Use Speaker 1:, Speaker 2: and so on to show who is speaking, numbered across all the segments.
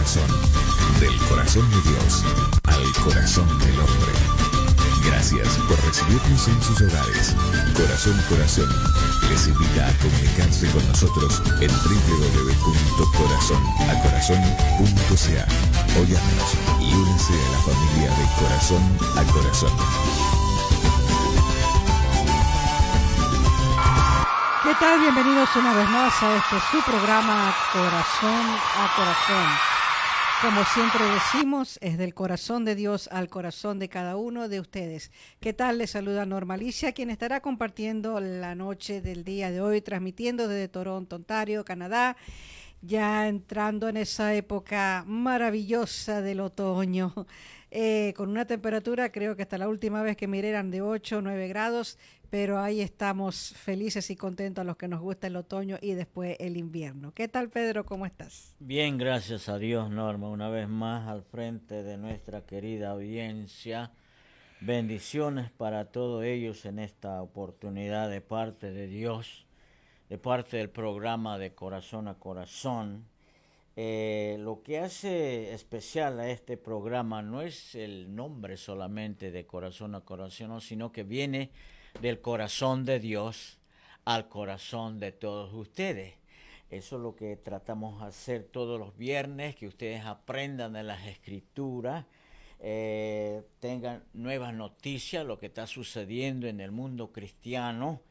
Speaker 1: corazón, del corazón de Dios al corazón del hombre. Gracias por recibirnos en sus hogares. Corazón Corazón les invita a comunicarse con nosotros en www.corazonacorazon.ca o llámenos y únanse a la familia de Corazón a Corazón.
Speaker 2: ¿Qué tal? Bienvenidos una vez más a su programa Corazón a Corazón. Como siempre decimos, es del corazón de Dios al corazón de cada uno de ustedes. ¿Qué tal? Les saluda Norma Alicia, quien estará compartiendo la noche del día de hoy, transmitiendo desde Toronto, Ontario, Canadá, ya entrando en esa época maravillosa del otoño, con una temperatura, creo que hasta la última vez que miré eran de 8 o 9 grados, pero ahí estamos felices y contentos a los que nos gusta el otoño y después el invierno. ¿Qué tal, Pedro? ¿Cómo estás?
Speaker 3: Bien, gracias a Dios, Norma, una vez más al frente de nuestra querida audiencia. Bendiciones para todos ellos en esta oportunidad de parte de Dios, de parte del programa de Corazón a Corazón. Lo que hace especial a este programa no es el nombre solamente de Corazón a Corazón, sino que viene del corazón de Dios al corazón de todos ustedes. Eso es lo que tratamos de hacer todos los viernes, que ustedes aprendan de las Escrituras, tengan nuevas noticias, lo que está sucediendo en el mundo cristiano.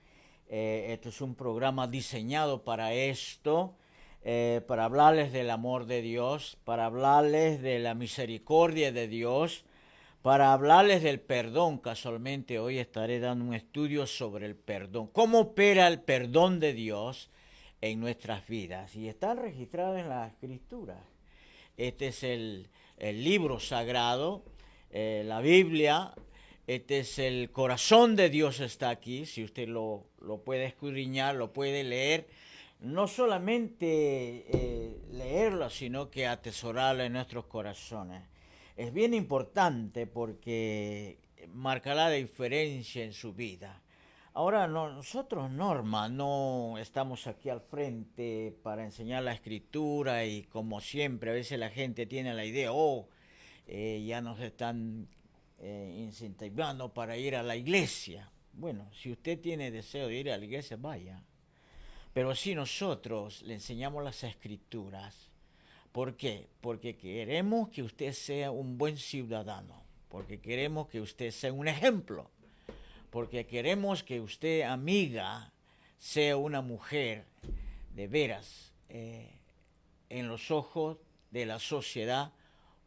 Speaker 3: Esto es un programa diseñado para esto, para hablarles del amor de Dios, para hablarles de la misericordia de Dios, para hablarles del perdón. Casualmente hoy estaré dando un estudio sobre el perdón, cómo opera el perdón de Dios en nuestras vidas, y está registrado en las Escrituras. Este es el libro sagrado, la Biblia. Este es el corazón de Dios, está aquí. Si usted lo puede escudriñar, lo puede leer, no solamente leerlo, sino que atesorarlo en nuestros corazones. Es bien importante porque marca la diferencia en su vida. Ahora, nosotros, Norma, no estamos aquí al frente para enseñar la Escritura, y como siempre, a veces la gente tiene la idea, ya nos están incentivando para ir a la iglesia. Bueno, si usted tiene deseo de ir a la iglesia, vaya. Pero si nosotros le enseñamos las Escrituras, ¿por qué? Porque queremos que usted sea un buen ciudadano, porque queremos que usted sea un ejemplo, porque queremos que usted, amiga, sea una mujer de veras, en los ojos de la sociedad,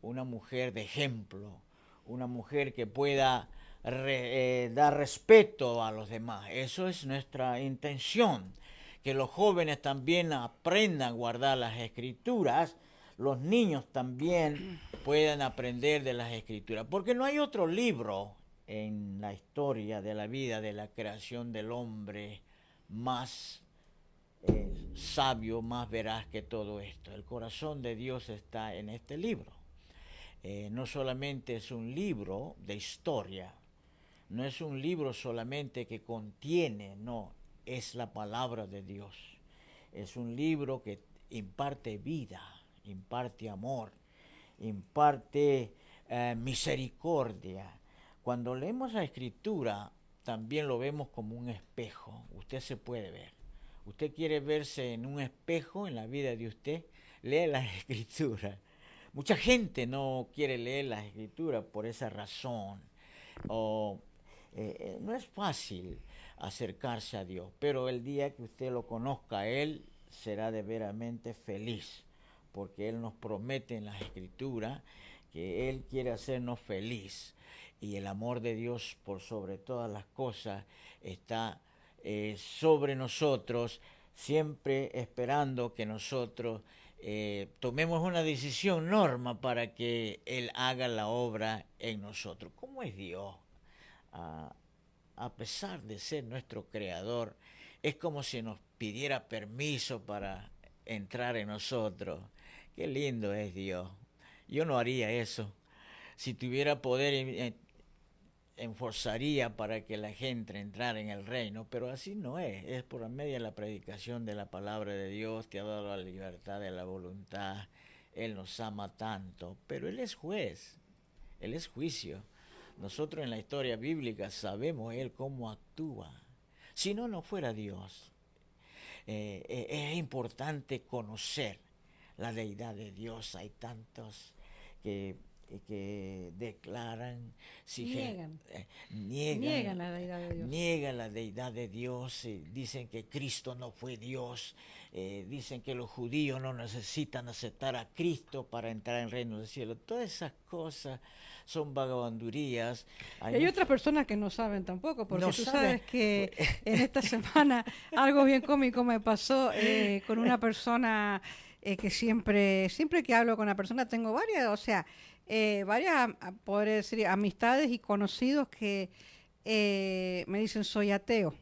Speaker 3: una mujer de ejemplo, una mujer que pueda dar respeto a los demás. Eso es nuestra intención, que los jóvenes también aprendan a guardar las Escrituras, los niños también puedan aprender de las Escrituras, porque no hay otro libro en la historia de la vida, de la creación del hombre, más sabio, más veraz que todo esto. El corazón de Dios está en este libro. No solamente es un libro de historia, no es un libro solamente que contiene, no, es la palabra de Dios. Es un libro que imparte vida, imparte amor, imparte misericordia. Cuando leemos la Escritura, también lo vemos como un espejo. Usted se puede ver. Usted quiere verse en un espejo en la vida de usted, lee las Escrituras. Mucha gente no quiere leer las Escrituras por esa razón. No es fácil acercarse a Dios, pero el día que usted lo conozca a Él, será de veramente feliz, porque Él nos promete en las Escrituras que Él quiere hacernos feliz, y el amor de Dios por sobre todas las cosas está sobre nosotros, siempre esperando que nosotros tomemos una decisión, Norma, para que Él haga la obra en nosotros. ¿Cómo es Dios? A pesar de ser nuestro creador, es como si nos pidiera permiso para entrar en nosotros. Qué lindo es Dios. Yo no haría eso. Si tuviera poder, enforzaría para que la gente entrara en el reino, pero así no es. Es por medio de la predicación de la palabra de Dios, te ha dado la libertad de la voluntad. Él nos ama tanto, pero Él es juez, Él es juicio. Nosotros en la historia bíblica sabemos Él cómo actúa. Si no, no fuera Dios. Es importante conocer la deidad de Dios. Hay tantos que declaran,
Speaker 2: niegan la deidad de Dios.
Speaker 3: Niegan la deidad de Dios, dicen que Cristo no fue Dios, dicen que los judíos no necesitan aceptar a Cristo para entrar en el reino del cielo. Todas esas cosas son vagabundurías.
Speaker 2: Hay otras personas que no saben tampoco, porque
Speaker 3: no
Speaker 2: tú
Speaker 3: saben.
Speaker 2: sabes que en esta semana algo bien cómico me pasó con una persona que siempre que hablo con la persona tengo varias, o sea, varias, podría decir, amistades y conocidos que me dicen soy ateo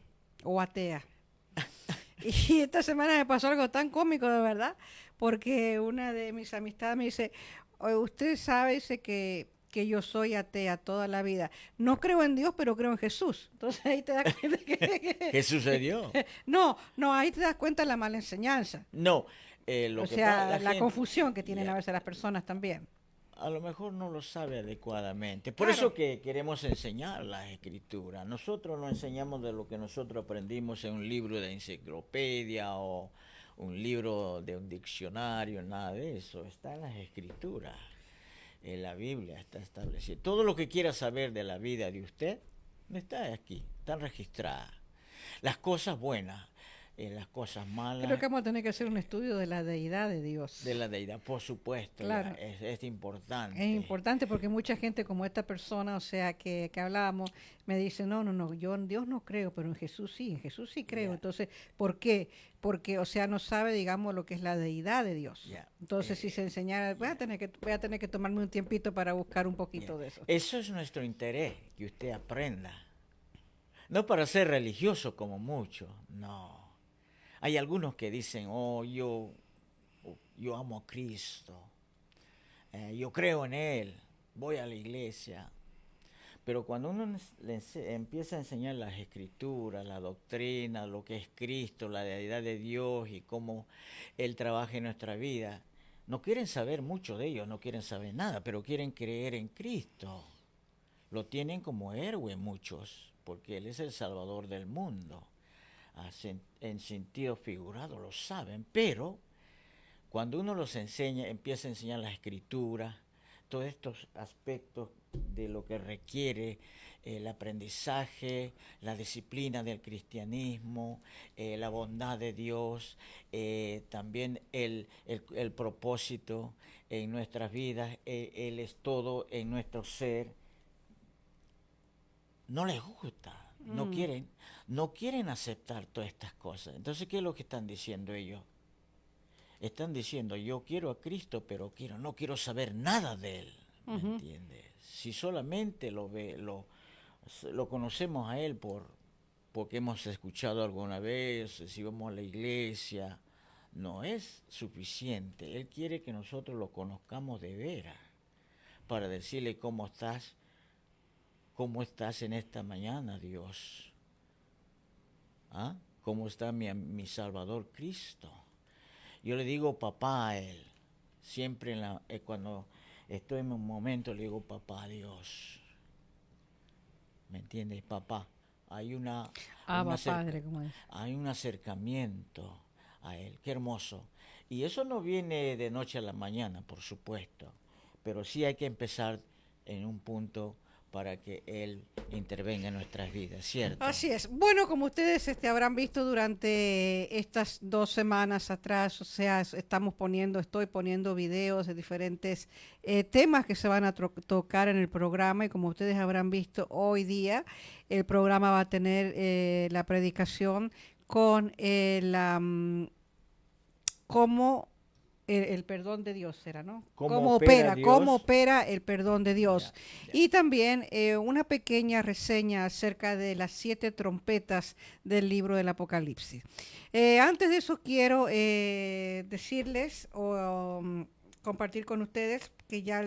Speaker 2: o atea. Y esta semana me pasó algo tan cómico, de verdad, porque una de mis amistades me dice, usted sabe, dice que yo soy atea toda la vida. No creo en Dios, pero creo en Jesús. Entonces ahí te das cuenta que...
Speaker 3: ¿Qué sucedió?
Speaker 2: No, ahí te das cuenta de la mala enseñanza.
Speaker 3: No,
Speaker 2: o sea, la confusión que tienen a veces las personas también.
Speaker 3: A lo mejor no lo sabe adecuadamente. Por eso que queremos enseñar las escrituras. Nosotros no enseñamos de lo que nosotros aprendimos en un libro de enciclopedia o un libro de un diccionario, nada de eso. Está en las escrituras. En la Biblia está establecido. Todo lo que quiera saber de la vida de usted está aquí, están registradas. Las cosas buenas, las cosas malas.
Speaker 2: Creo que vamos a tener que hacer un estudio de la deidad de Dios.
Speaker 3: De la deidad, por supuesto.
Speaker 2: Claro.
Speaker 3: Es importante.
Speaker 2: Es importante porque mucha gente como esta persona, o sea, que hablábamos, me dice, no, yo en Dios no creo, pero en Jesús sí creo. Entonces, ¿por qué? Porque, o sea, no sabe, digamos, lo que es la deidad de Dios. Entonces, si se enseñara, voy a tener que tomarme un tiempito para buscar un poquito de eso.
Speaker 3: Eso es nuestro interés, que usted aprenda. No para ser religioso como muchos, no. Hay algunos que dicen, yo amo a Cristo, yo creo en Él, voy a la iglesia. Pero cuando uno empieza a enseñar las escrituras, la doctrina, lo que es Cristo, la deidad de Dios y cómo Él trabaja en nuestra vida, no quieren saber mucho de ellos, no quieren saber nada, pero quieren creer en Cristo. Lo tienen como héroe muchos, porque Él es el Salvador del mundo. En sentido figurado lo saben, pero cuando uno los enseña, empieza a enseñar las escrituras, todos estos aspectos de lo que requiere el aprendizaje, la disciplina del cristianismo, la bondad de Dios, también el propósito en nuestras vidas, Él es todo en nuestro ser. No les gusta. No quieren aceptar todas estas cosas. Entonces, ¿qué es lo que están diciendo ellos? Están diciendo, yo quiero a Cristo, pero no quiero saber nada de Él. ¿Me entiendes? Si solamente lo conocemos a Él porque hemos escuchado alguna vez, si vamos a la iglesia, no es suficiente. Él quiere que nosotros lo conozcamos de veras para decirle cómo estás en esta mañana, Dios. ¿Cómo está mi Salvador Cristo? Yo le digo papá a Él. Siempre cuando estoy en un momento le digo papá a Dios. ¿Me entiendes? Papá. Hay hay un acercamiento a Él. Qué hermoso. Y eso no viene de noche a la mañana, por supuesto. Pero sí hay que empezar en un punto para que Él intervenga en nuestras vidas, ¿cierto?
Speaker 2: Así es. Bueno, como ustedes habrán visto durante estas 2 semanas atrás, o sea, estoy poniendo videos de diferentes temas que se van a tocar en el programa, y como ustedes habrán visto hoy día, el programa va a tener la predicación con cómo el perdón de Dios será, ¿no? ¿Cómo opera el perdón de Dios? Y también una pequeña reseña acerca de las 7 trompetas del libro del Apocalipsis. Antes de eso quiero decirles o compartir con ustedes que ya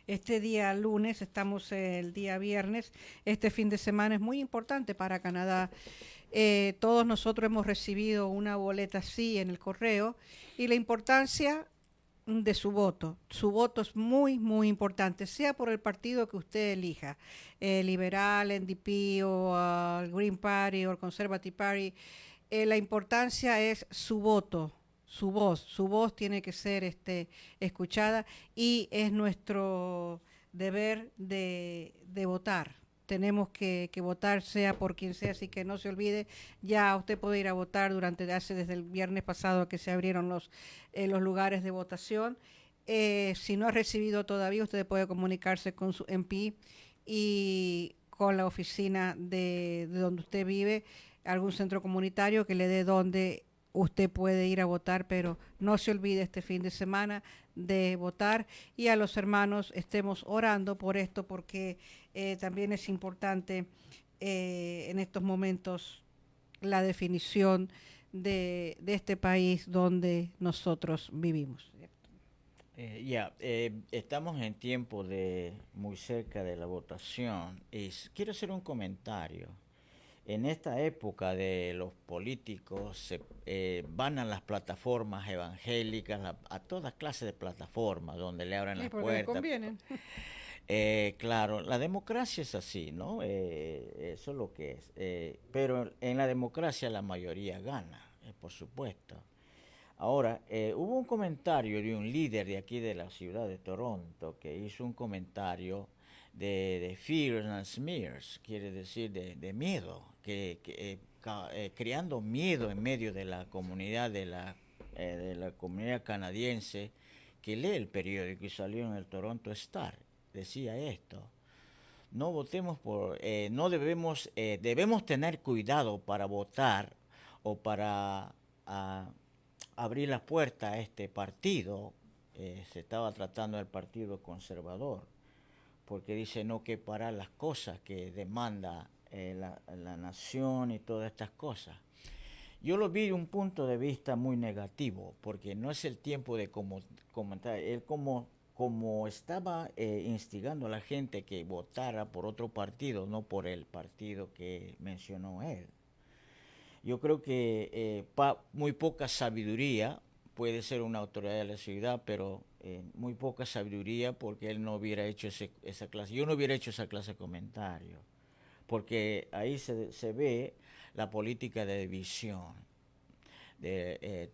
Speaker 2: este día lunes, estamos el día viernes, este fin de semana es muy importante para Canadá. Todos nosotros hemos recibido una boleta así en el correo y la importancia de su voto. Su voto es muy, muy importante, sea por el partido que usted elija, liberal, NDP o el Green Party o el Conservative Party. La importancia es su voto, su voz tiene que ser escuchada y es nuestro deber de votar. Tenemos que votar sea por quien sea, así que no se olvide, ya usted puede ir a votar desde el viernes pasado que se abrieron los lugares de votación. Si no ha recibido todavía, usted puede comunicarse con su MP y con la oficina de donde usted vive, algún centro comunitario que le dé donde usted puede ir a votar, pero no se olvide este fin de semana de votar, y a los hermanos estemos orando por esto porque también es importante en estos momentos la definición de este país donde nosotros vivimos.
Speaker 3: Estamos en tiempo de muy cerca de la votación y quiero hacer un comentario. En esta época de los políticos van a las plataformas evangélicas, a todas clases de plataformas donde le abren las puertas.
Speaker 2: Convienen.
Speaker 3: Claro, la democracia es así, ¿no? Eso es lo que es. Pero en la democracia la mayoría gana, por supuesto. Ahora, hubo un comentario de un líder de aquí de la ciudad de Toronto que hizo un comentario de fears and smears, quiere decir de miedo, creando miedo en medio de la comunidad de la comunidad canadiense que lee el periódico y salió en el Toronto Star. Decía esto: no votemos no debemos tener cuidado para votar o para abrir las puertas a este partido. Se estaba tratando del Partido Conservador, porque dice no que parar las cosas que demanda la nación y todas estas cosas. Yo lo vi de un punto de vista muy negativo, porque no es el tiempo de comentar. Él como estaba instigando a la gente que votara por otro partido, no por el partido que mencionó él. Yo creo que muy poca sabiduría, puede ser una autoridad de la ciudad, pero muy poca sabiduría, porque él no hubiera hecho esa clase. Yo no hubiera hecho esa clase de comentario, porque ahí se ve la política de división, de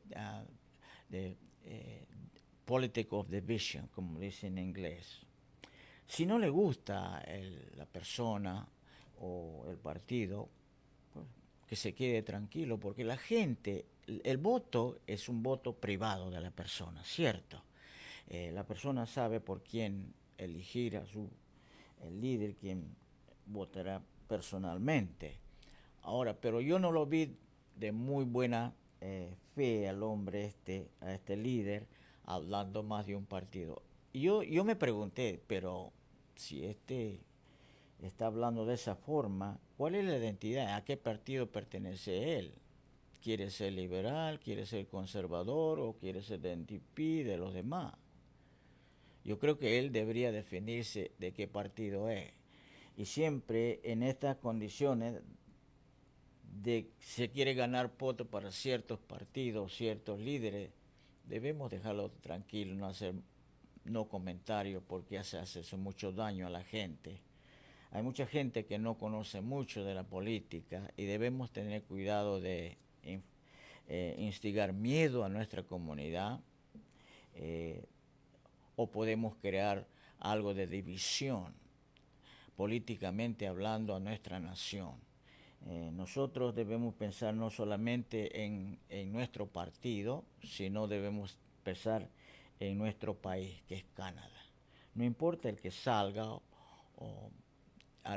Speaker 3: politics of division, como dice en inglés. Si no le gusta la persona o el partido, pues, que se quede tranquilo, porque la gente, el voto es un voto privado de la persona, ¿cierto? La persona sabe por quién elegir el líder, quien votará personalmente. Ahora, pero yo no lo vi de muy buena fe al hombre a este líder, hablando más de un partido. Y yo me pregunté, pero si está hablando de esa forma, ¿cuál es la identidad? ¿A qué partido pertenece él? ¿Quiere ser liberal? ¿Quiere ser conservador? ¿O quiere ser de NDP, de los demás? Yo creo que él debería definirse de qué partido es. Y siempre en estas condiciones de se quiere ganar votos para ciertos partidos, ciertos líderes, debemos dejarlo tranquilo, no comentarios, porque hace mucho daño a la gente. Hay mucha gente que no conoce mucho de la política y debemos tener cuidado de instigar miedo a nuestra comunidad, o podemos crear algo de división, políticamente hablando, a nuestra nación. Nosotros debemos pensar no solamente en nuestro partido, sino debemos pensar en nuestro país, que es Canadá. No importa el que salga,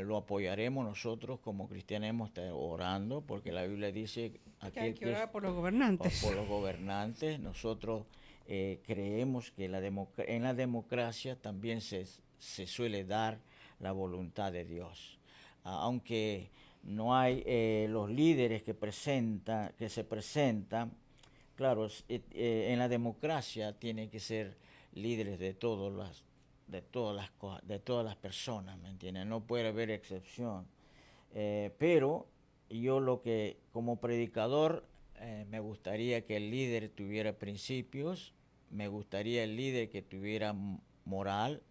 Speaker 3: lo apoyaremos nosotros como cristianos, orando, porque la Biblia dice
Speaker 2: que hay que orar por los gobernantes.
Speaker 3: Por los gobernantes. Nosotros creemos que en la democracia también se suele dar la voluntad de Dios. Aunque no hay los líderes que se presentan, claro, en la democracia tienen que ser líderes de todas las personas, ¿me entienden? No puede haber excepción. Pero yo lo que, como predicador, me gustaría que el líder tuviera principios, me gustaría el líder que tuviera moral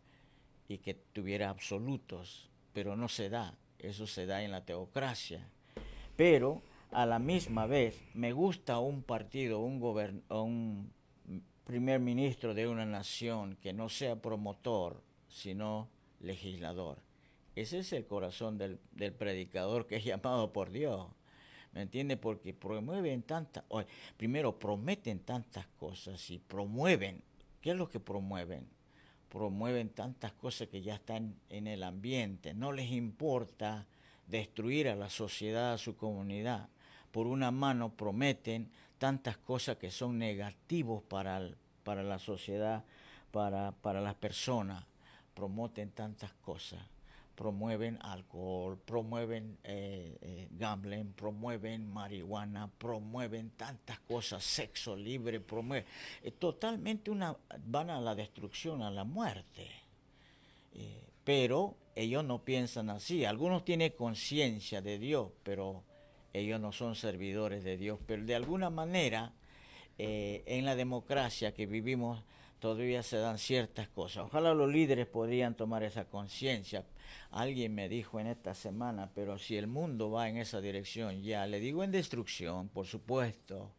Speaker 3: y que tuviera absolutos, pero no se da, eso se da en la teocracia. Pero a la misma vez me gusta un partido, un primer ministro de una nación que no sea promotor, sino legislador. Ese es el corazón del predicador que es llamado por Dios. ¿Me entiende? Porque promueven primero prometen tantas cosas y promueven. ¿Qué es lo que promueven? Promueven tantas cosas que ya están en el ambiente. No les importa destruir a la sociedad, a su comunidad. Por una mano prometen tantas cosas que son negativos para la sociedad, para las personas. Promoten tantas cosas. Promueven alcohol, promueven gambling, promueven marihuana, promueven tantas cosas, sexo libre, promueven totalmente van a la destrucción, a la muerte. Pero ellos no piensan así. Algunos tienen conciencia de Dios, pero ellos no son servidores de Dios. Pero de alguna manera, en la democracia que vivimos, todavía se dan ciertas cosas. Ojalá los líderes podrían tomar esa conciencia. Alguien me dijo en esta semana, pero si el mundo va en esa dirección ya, le digo en destrucción, por supuesto,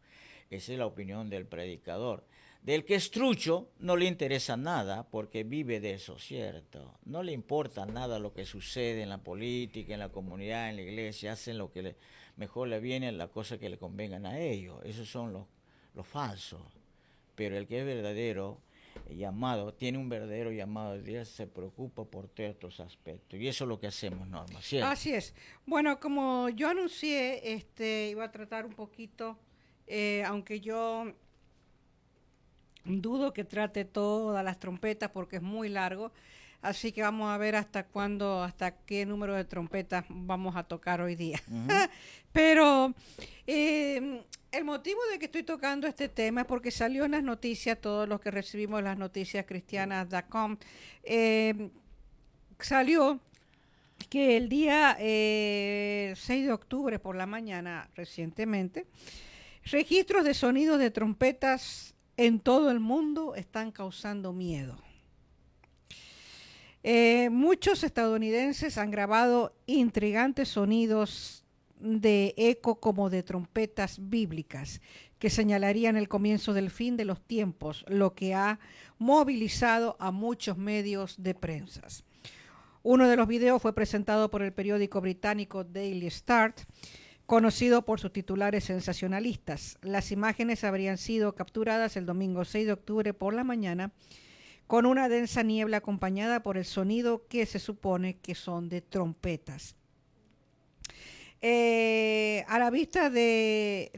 Speaker 3: esa es la opinión del predicador. Del que es trucho no le interesa nada porque vive de eso, ¿cierto? No le importa nada lo que sucede en la política, en la comunidad, en la iglesia, hacen lo que mejor le viene, las cosas que le convengan a ellos. Esos son los falsos. Pero el que es verdadero, llamado, tiene un verdadero llamado de Dios, se preocupa por todos estos aspectos. Y eso es lo que hacemos, Norma, ¿cierto?
Speaker 2: Así es. Bueno, como yo anuncié, iba a tratar un poquito, aunque yo dudo que trate todas las trompetas porque es muy largo, así que vamos a ver hasta qué número de trompetas vamos a tocar hoy día. Pero el motivo de que estoy tocando este tema es porque salió en las noticias, todos los que recibimos las noticias cristianas.com, salió que el día 6 de octubre por la mañana, recientemente, registros de sonidos de trompetas en todo el mundo están causando miedo. Muchos estadounidenses han grabado intrigantes sonidos de eco como de trompetas bíblicas que señalarían el comienzo del fin de los tiempos, lo que ha movilizado a muchos medios de prensa. Uno de los videos fue presentado por el periódico británico Daily Start, conocido por sus titulares sensacionalistas. Las imágenes habrían sido capturadas el domingo 6 de octubre por la mañana con una densa niebla acompañada por el sonido que se supone que son de trompetas. A la vista de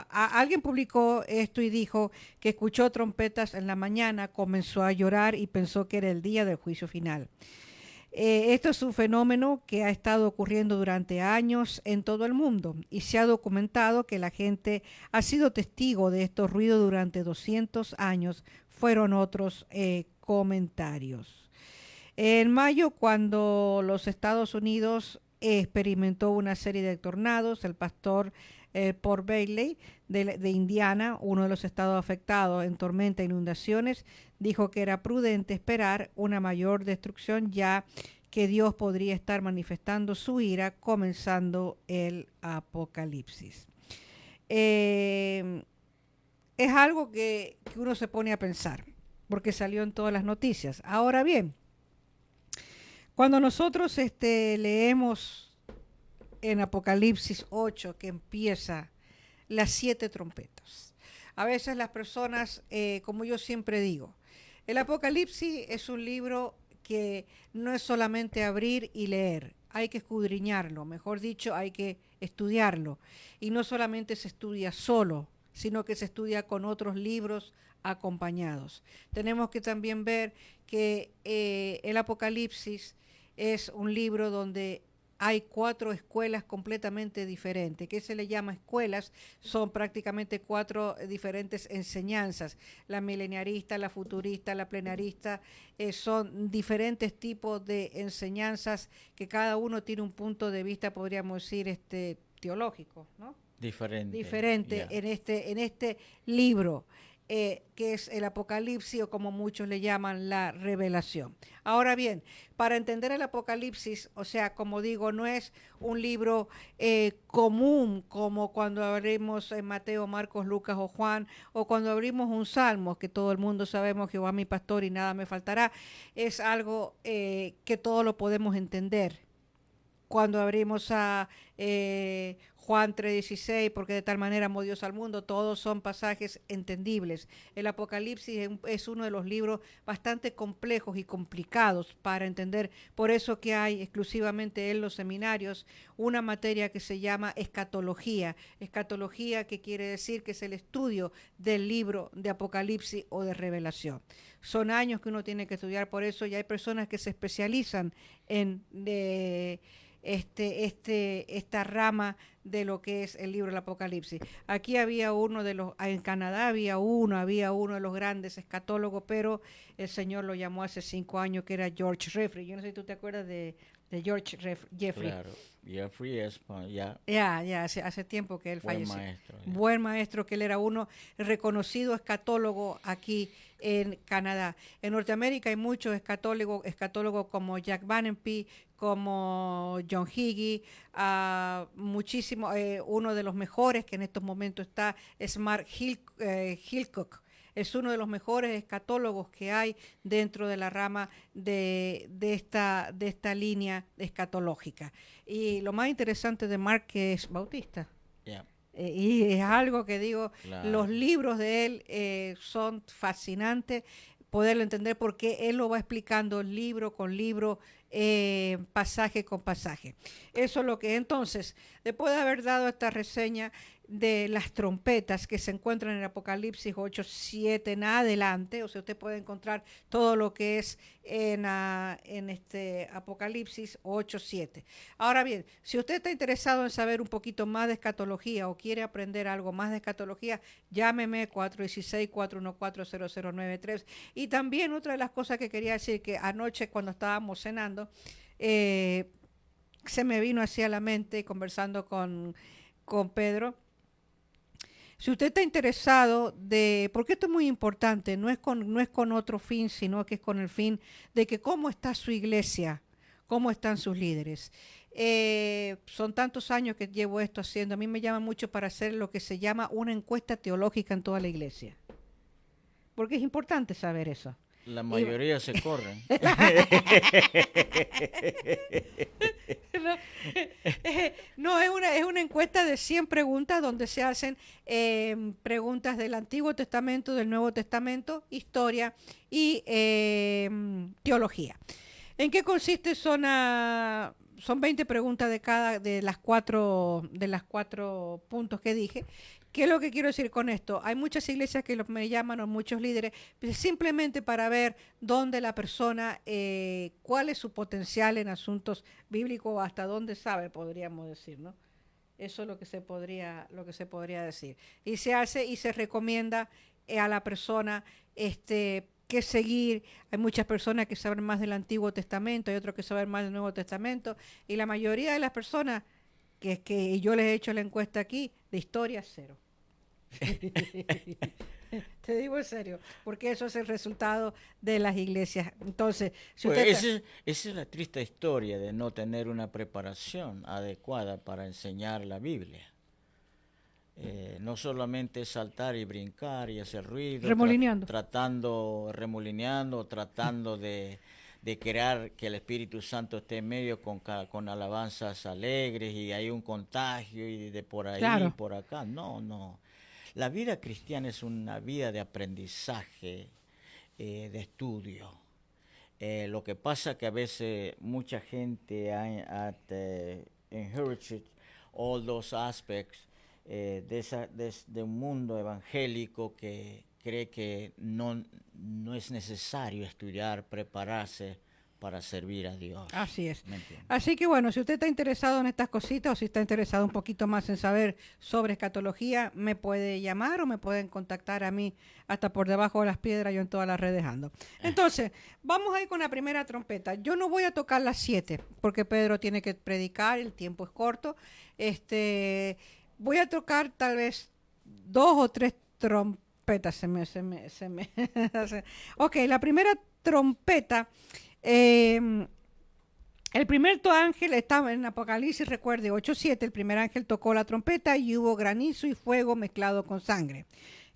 Speaker 2: alguien publicó esto y dijo que escuchó trompetas en la mañana, comenzó a llorar y pensó que era el día del juicio final. Esto es un fenómeno que ha estado ocurriendo durante años en todo el mundo y se ha documentado que la gente ha sido testigo de estos ruidos durante 200 años, fueron otros comentarios. En mayo, cuando los Estados Unidos experimentó una serie de tornados, el pastor Port Bailey de Indiana, uno de los estados afectados en tormenta e inundaciones, dijo que era prudente esperar una mayor destrucción ya que Dios podría estar manifestando su ira comenzando el apocalipsis. Es algo que uno se pone a pensar porque salió en todas las noticias. Ahora bien, cuando nosotros leemos en Apocalipsis 8 que empieza las 7 trompetas, a veces las personas, como yo siempre digo, el Apocalipsis es un libro que no es solamente abrir y leer, hay que escudriñarlo, mejor dicho, hay que estudiarlo. Y no solamente se estudia solo, sino que se estudia con otros libros acompañados. Tenemos que también ver que el Apocalipsis es un libro donde hay 4 escuelas completamente diferentes. ¿Qué se le llama escuelas? Son prácticamente 4 diferentes enseñanzas. La mileniarista, la futurista, la plenarista, son diferentes tipos de enseñanzas que cada uno tiene un punto de vista, podríamos decir, teológico, ¿no? Diferente
Speaker 3: Yeah.
Speaker 2: en este libro. Que es el Apocalipsis o como muchos le llaman la revelación. Ahora bien, para entender el Apocalipsis, o sea, como digo, no es un libro común como cuando abrimos en Mateo, Marcos, Lucas o Juan, o cuando abrimos un Salmo, que todo el mundo sabemos, Jehová mi pastor y nada me faltará. Es algo que todo lo podemos entender. Cuando abrimos a Juan 3:16, porque de tal manera amó Dios al mundo, todos son pasajes entendibles. El Apocalipsis es uno de los libros bastante complejos y complicados para entender, por eso que hay exclusivamente en los seminarios una materia que se llama escatología. Escatología, que quiere decir que es el estudio del libro de Apocalipsis o de Revelación. Son años que uno tiene que estudiar, por eso ya hay personas que se especializan en esta rama de lo que es el libro del Apocalipsis. Aquí había uno de los, en Canadá había uno de los grandes escatólogos, pero el Señor lo llamó hace 5 años, que era George Jeffrey. Yo no sé si tú te acuerdas de George Jeffrey.
Speaker 3: Claro, Jeffrey es ya.
Speaker 2: Ya, hace tiempo que él falleció.
Speaker 3: Maestro,
Speaker 2: buen maestro, que él era uno reconocido escatólogo aquí en Canadá. En Norteamérica hay muchos escatólogos como Jack Banenpy, como John Hagee, muchísimo, uno de los mejores que en estos momentos está es Mark Hilcock. Es uno de los mejores escatólogos que hay dentro de la rama de esta línea escatológica. Y lo más interesante de Mark, que es bautista.
Speaker 3: Yeah.
Speaker 2: Y es algo que digo,
Speaker 3: Claro.
Speaker 2: los libros de él son fascinantes, poderlo entender porque él lo va explicando libro con libro, pasaje con pasaje. Eso es lo que entonces, después de haber dado esta reseña de las trompetas que se encuentran en Apocalipsis 8:7 en adelante, o sea, usted puede encontrar todo lo que es en este Apocalipsis 8:7. Ahora bien, si usted está interesado en saber un poquito más de escatología o quiere aprender algo más de escatología, llámeme 416-414-0093. Y también otra de las cosas que quería decir, que anoche cuando estábamos cenando, se me vino hacia la mente conversando con Pedro. Si usted está interesado porque esto es muy importante, no es con otro fin, sino que es con el fin de que cómo está su iglesia, cómo están sus líderes. Son tantos años que llevo esto haciendo, a mí me llama mucho para hacer lo que se llama una encuesta teológica en toda la iglesia, porque es importante saber eso.
Speaker 3: La mayoría se corren.
Speaker 2: No, es una encuesta de 100 preguntas donde se hacen preguntas del Antiguo Testamento, del Nuevo Testamento, historia y teología. ¿En qué consiste? Son 20 preguntas de las cuatro puntos que dije. ¿Qué es lo que quiero decir con esto? Hay muchas iglesias que me llaman, o muchos líderes, simplemente para ver dónde la persona, cuál es su potencial en asuntos bíblicos, hasta dónde sabe, podríamos decir, ¿no? Eso es lo que se podría decir. Y se hace y se recomienda a la persona que seguir. Hay muchas personas que saben más del Antiguo Testamento, hay otros que saben más del Nuevo Testamento, y la mayoría de las personas que yo les he hecho la encuesta aquí, de historia, 0. Te digo en serio, porque eso es el resultado de las iglesias. Entonces, si usted
Speaker 3: esa es la triste historia de no tener una preparación adecuada para enseñar la Biblia. No solamente saltar y brincar y hacer ruido, remolineando, tratando de crear que el Espíritu Santo esté en medio con alabanzas alegres y hay un contagio y de por ahí y por acá. No. La vida cristiana es una vida de aprendizaje, de estudio. Lo que pasa que a veces mucha gente inherited all those aspects de un mundo evangélico que cree que no es necesario estudiar, prepararse para servir a Dios.
Speaker 2: Así es.
Speaker 3: ¿Me entiende?
Speaker 2: Así que bueno, si usted está interesado en estas cositas o si está interesado un poquito más en saber sobre escatología, me puede llamar o me pueden contactar a mí hasta por debajo de las piedras, yo en todas las redes ando. Entonces, vamos a ir con la primera trompeta. Yo no voy a tocar las 7 porque Pedro tiene que predicar, el tiempo es corto. Voy a tocar tal vez 2 o 3 trompetas. Ok, la primera trompeta. El primer ángel estaba en Apocalipsis, recuerde, 8:7, el primer ángel tocó la trompeta y hubo granizo y fuego mezclado con sangre,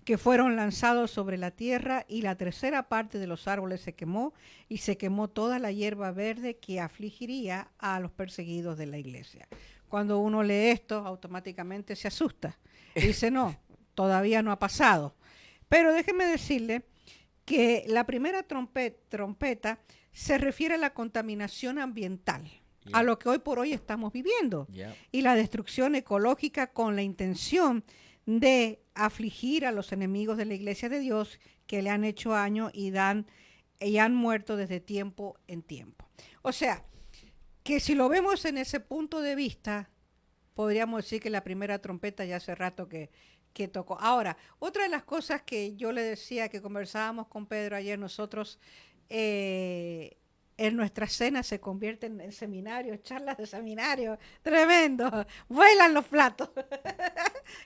Speaker 2: que fueron lanzados sobre la tierra, y la tercera parte de los árboles se quemó, y se quemó toda la hierba verde que afligiría a los perseguidos de la iglesia. Cuando uno lee esto, automáticamente se asusta. Dice, no, todavía no ha pasado. Pero déjeme decirle que la primera trompeta se refiere a la contaminación ambiental, a lo que hoy por hoy estamos viviendo, y la destrucción ecológica con la intención de afligir a los enemigos de la Iglesia de Dios que le han hecho daño y han muerto desde tiempo en tiempo. O sea, que si lo vemos en ese punto de vista, podríamos decir que la primera trompeta ya hace rato que tocó. Ahora, otra de las cosas que yo le decía, que conversábamos con Pedro ayer, nosotros en nuestra cena se convierten en seminarios, charlas de seminario, tremendo, vuelan los platos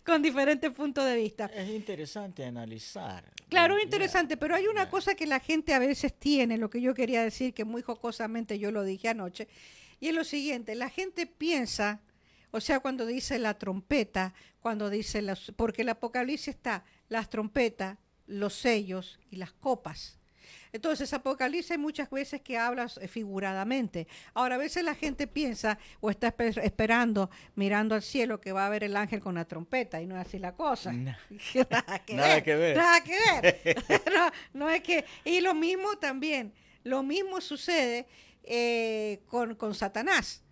Speaker 2: con diferentes puntos de vista.
Speaker 3: Es interesante analizar.
Speaker 2: Claro, es interesante, pero hay una cosa que la gente a veces tiene, lo que yo quería decir, que muy jocosamente yo lo dije anoche, y es lo siguiente: la gente piensa, o sea, cuando dice la trompeta, cuando dice porque el Apocalipsis está las trompetas, los sellos y las copas. Entonces, Apocalipsis hay muchas veces que habla figuradamente. Ahora, a veces la gente piensa o está esperando, mirando al cielo, que va a ver el ángel con la trompeta, y no es así la cosa. Nada que ver. No es que... Y lo mismo también, lo mismo sucede con Satanás,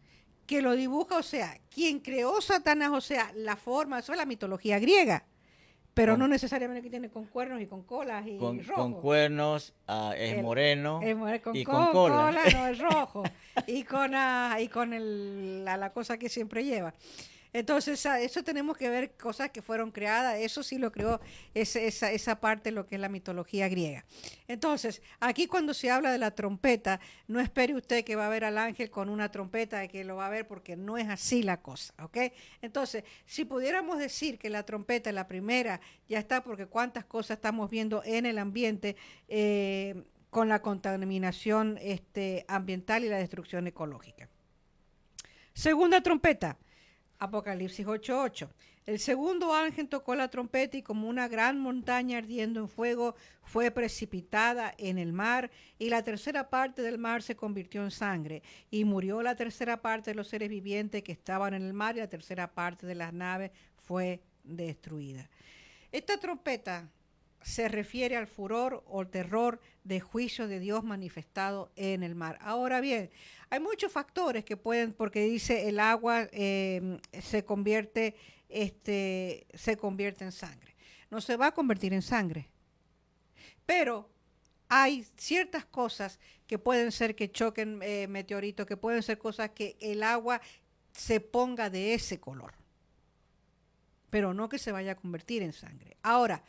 Speaker 2: que lo dibuja, o sea, quien creó Satanás, o sea, la forma, eso es la mitología griega. Pero no necesariamente que tiene con cuernos y con colas y rojo.
Speaker 3: Con cuernos es moreno
Speaker 2: con
Speaker 3: y con cola
Speaker 2: no es rojo. y con la cosa que siempre lleva. Entonces, eso tenemos que ver cosas que fueron creadas. Eso sí lo creó esa parte, lo que es la mitología griega. Entonces, aquí cuando se habla de la trompeta, no espere usted que va a ver al ángel con una trompeta, que lo va a ver, porque no es así la cosa, ¿ok? Entonces, si pudiéramos decir que la trompeta, la primera, ya está, porque cuántas cosas estamos viendo en el ambiente con la contaminación ambiental y la destrucción ecológica. Segunda trompeta. Apocalipsis 8:8. El segundo ángel tocó la trompeta, y como una gran montaña ardiendo en fuego fue precipitada en el mar, y la tercera parte del mar se convirtió en sangre, y murió la tercera parte de los seres vivientes que estaban en el mar, y la tercera parte de las naves fue destruida. Esta trompeta se refiere al furor o terror de juicio de Dios manifestado en el mar. Ahora bien, hay muchos factores que pueden, porque dice el agua se convierte en sangre. No se va a convertir en sangre, pero hay ciertas cosas que pueden ser que choquen meteoritos, que pueden ser cosas que el agua se ponga de ese color, pero no que se vaya a convertir en sangre. Ahora,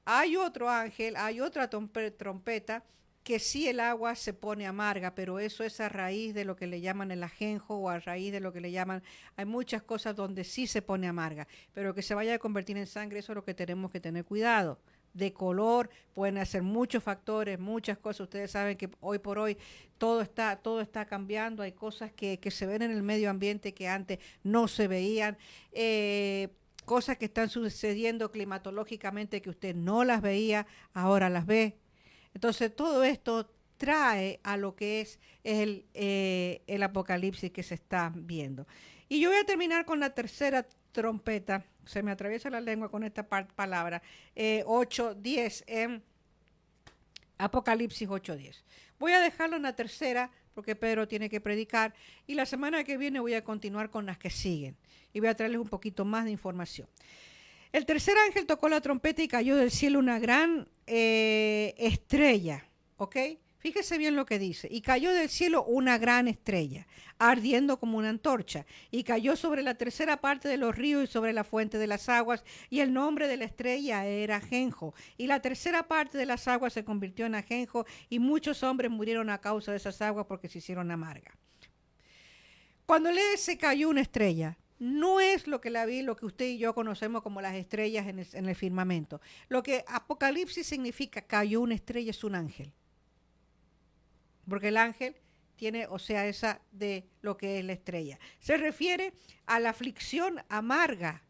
Speaker 2: hay otro ángel, hay otra trompeta, que sí el agua se pone amarga, pero eso es a raíz de lo que le llaman el ajenjo, o a raíz de lo que le llaman, hay muchas cosas donde sí se pone amarga, pero que se vaya a convertir en sangre, eso es lo que tenemos que tener cuidado. De color, pueden hacer muchos factores, muchas cosas. Ustedes saben que hoy por hoy todo está cambiando, hay cosas que se ven en el medio ambiente que antes no se veían, cosas que están sucediendo climatológicamente que usted no las veía, ahora las ve. Entonces, todo esto trae a lo que es el apocalipsis que se está viendo. Y yo voy a terminar con la tercera trompeta. Se me atraviesa la lengua con esta palabra. 8:10 en Apocalipsis 8:10. Voy a dejarlo en la tercera porque Pedro tiene que predicar. Y la semana que viene voy a continuar con las que siguen. Y voy a traerles un poquito más de información. El tercer ángel tocó la trompeta y cayó del cielo una gran estrella, ¿ok? Fíjese bien lo que dice. Y cayó del cielo una gran estrella, ardiendo como una antorcha, y cayó sobre la tercera parte de los ríos y sobre la fuente de las aguas, y el nombre de la estrella era Ajenjo. Y la tercera parte de las aguas se convirtió en ajenjo, y muchos hombres murieron a causa de esas aguas porque se hicieron amargas. Cuando lee se cayó una estrella, no es lo que lo que usted y yo conocemos como las estrellas en el firmamento. Lo que Apocalipsis significa cayó una estrella es un ángel. Porque el ángel tiene, o sea, esa de lo que es la estrella. Se refiere a la aflicción amarga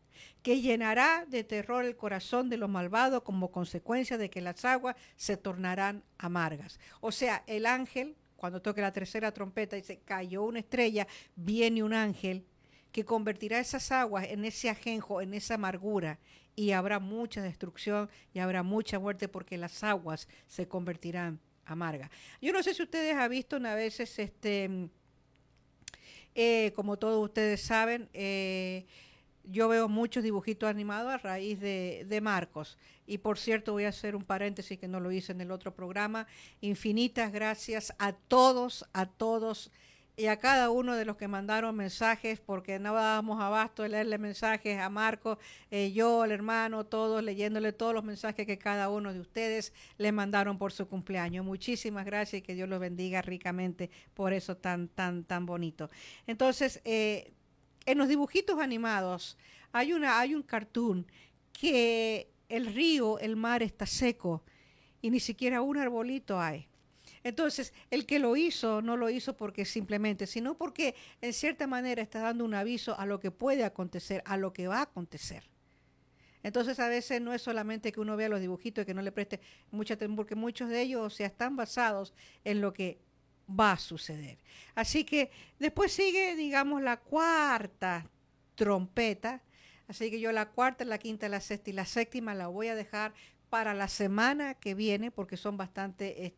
Speaker 2: que llenará de terror el corazón de los malvados como consecuencia de que las aguas se tornarán amargas. O sea, el ángel, cuando toque la tercera trompeta, dice, cayó una estrella, viene un ángel que convertirá esas aguas en ese ajenjo, en esa amargura, y habrá mucha destrucción y habrá mucha muerte porque las aguas se convertirán amarga. Yo no sé si ustedes han visto una vez, como todos ustedes saben, yo veo muchos dibujitos animados a raíz de Marcos. Y por cierto, voy a hacer un paréntesis que no lo hice en el otro programa. Infinitas gracias a todos y a cada uno de los que mandaron mensajes, porque no dábamos abasto de leerle mensajes a Marco, yo, el hermano, todos, leyéndole todos los mensajes que cada uno de ustedes le mandaron por su cumpleaños. Muchísimas gracias y que Dios los bendiga ricamente por eso tan bonito. Entonces, en los dibujitos animados hay un cartoon que el río, el mar está seco y ni siquiera un arbolito hay. Entonces, el que lo hizo no lo hizo porque simplemente, sino porque en cierta manera está dando un aviso a lo que puede acontecer, a lo que va a acontecer. Entonces, a veces no es solamente que uno vea los dibujitos y que no le preste mucha atención, porque muchos de ellos, o sea, están basados en lo que va a suceder. Así que después sigue, digamos, la cuarta trompeta. Así que yo la cuarta, la quinta, la sexta y la séptima la voy a dejar para la semana que viene, porque son bastante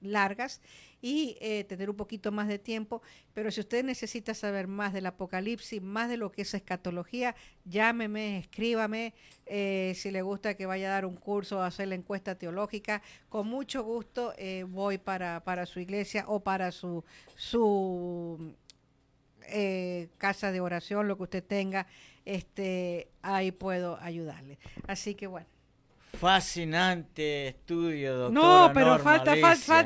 Speaker 2: largas y tener un poquito más de tiempo. Pero si usted necesita saber más del Apocalipsis, más de lo que es escatología, llámeme, escríbame. Si le gusta que vaya a dar un curso o hacer la encuesta teológica, con mucho gusto voy para su iglesia o para su casa de oración, lo que usted tenga, ahí puedo ayudarle. Así que bueno.
Speaker 3: Fascinante estudio, doctora.
Speaker 2: No, pero
Speaker 3: Norma
Speaker 2: falta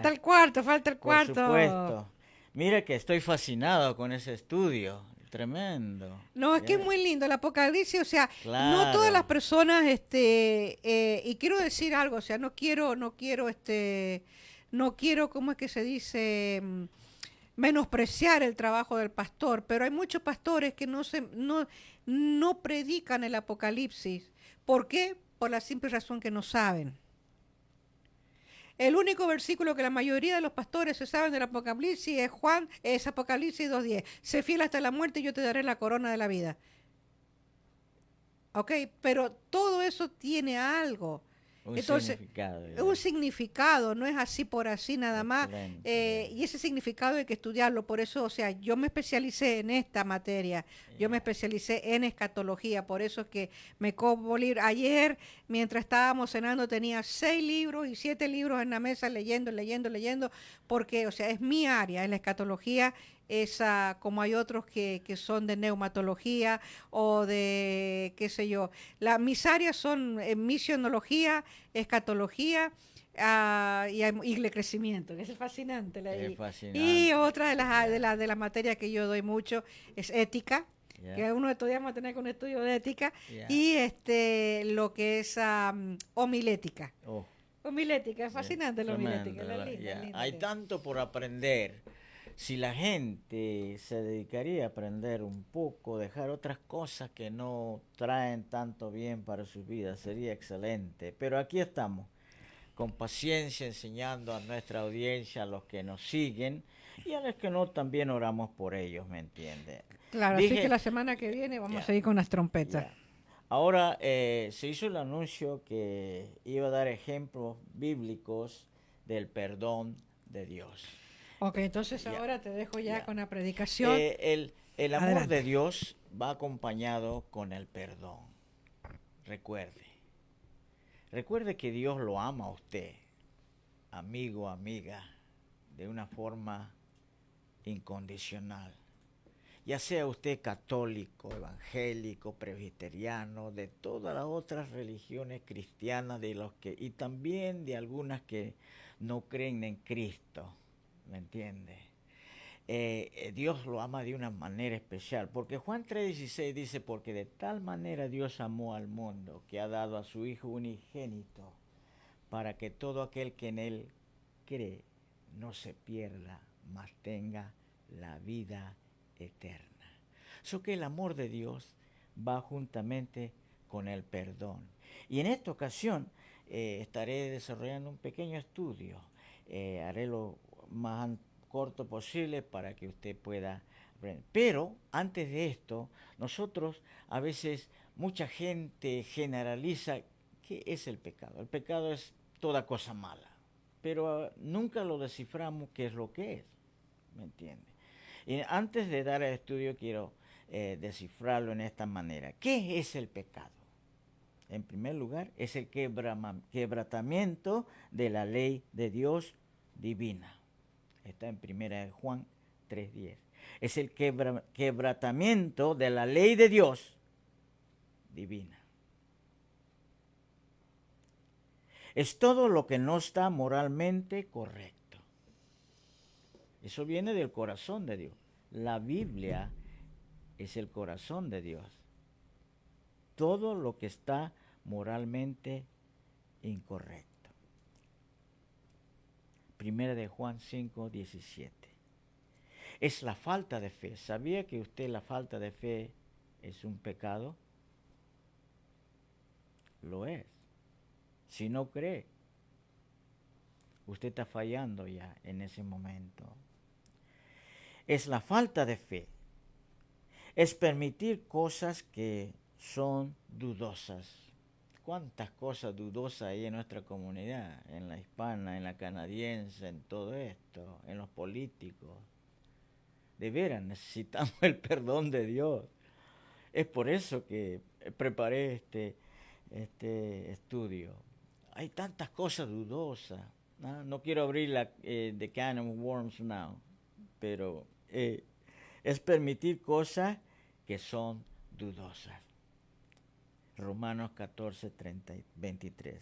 Speaker 2: el cuarto,
Speaker 3: Por supuesto. Mira que estoy fascinado con ese estudio, tremendo.
Speaker 2: No, es que es muy lindo el Apocalipsis, o sea,
Speaker 3: Claro.
Speaker 2: no todas las personas, y quiero decir algo, o sea, no quiero, ¿cómo es que se dice? Menospreciar el trabajo del pastor, pero hay muchos pastores que no predican el Apocalipsis. ¿Por qué? Por la simple razón que no saben. El único versículo que la mayoría de los pastores se saben del Apocalipsis es Apocalipsis 2:10. Sé fiel hasta la muerte y yo te daré la corona de la vida. Ok, pero todo eso tiene algo. Entonces, un significado, no es así por así nada más. Y ese significado hay que estudiarlo. Por eso, o sea, yo me especialicé en esta materia. Yo me especialicé en escatología. Por eso es que me como libro. Ayer, mientras estábamos cenando, tenía 6 libros y 7 libros en la mesa leyendo. Porque, o sea, es mi área, es la escatología. Como hay otros que son de neumatología o de, qué sé yo. Mis áreas son misionología, escatología y el crecimiento, que es fascinante. Y otra de las materias que yo doy mucho es ética, que uno estudiamos a tener un estudio de ética, y lo que es homilética. Homilética, es fascinante la homilética.
Speaker 3: Linda. Hay tanto por aprender. Si la gente se dedicaría a aprender un poco, dejar otras cosas que no traen tanto bien para su vida, sería excelente. Pero aquí estamos, con paciencia, enseñando a nuestra audiencia, a los que nos siguen, y a los que no, también oramos por ellos, ¿me entiende?
Speaker 2: Claro, así que la semana que viene vamos a seguir con las trompetas.
Speaker 3: Ahora, se hizo el anuncio que iba a dar ejemplos bíblicos del perdón de Dios.
Speaker 2: Ok, entonces ahora te dejo ya con la predicación.
Speaker 3: El amor Adelante. De Dios va acompañado con el perdón. Recuerde que Dios lo ama a usted. amigo, amiga, de una forma incondicional. Ya sea usted católico, evangélico, presbiteriano, de todas las otras religiones cristianas, y también de algunas que no creen en Cristo, ¿me entiende? Dios lo ama de una manera especial, porque Juan 3:16 dice, porque de tal manera Dios amó al mundo, que ha dado a su Hijo unigénito, para que todo aquel que en Él cree no se pierda, mas tenga la vida eterna. So que el amor de Dios va juntamente con el perdón. Y en esta ocasión estaré desarrollando un pequeño estudio. Haré lo más corto posible para que usted pueda aprender. Pero antes de esto, nosotros a veces, mucha gente generaliza qué es el pecado. El pecado es toda cosa mala, pero nunca lo desciframos qué es lo que es, ¿me entiende? Y antes de dar el estudio quiero descifrarlo en esta manera. ¿Qué es el pecado? En primer lugar, es el quebrantamiento de la ley de Dios divina. Está en 1 Juan 3:10. Es el quebrantamiento de la ley de Dios divina. Es todo lo que no está moralmente correcto. Eso viene del corazón de Dios. La Biblia es el corazón de Dios. Todo lo que está moralmente incorrecto. 1 Juan 5:17. Es la falta de fe. ¿Sabía que usted la falta de fe es un pecado? Lo es. Si no cree, usted está fallando ya en ese momento. Es la falta de fe. Es permitir cosas que son dudosas. ¿Cuántas cosas dudosas hay en nuestra comunidad? En la hispana, en la canadiense, en todo esto, en los políticos. De veras, necesitamos el perdón de Dios. Es por eso que preparé este estudio. Hay tantas cosas dudosas. No quiero abrir the can of worms now, pero es permitir cosas que son dudosas. Romanos 14:23.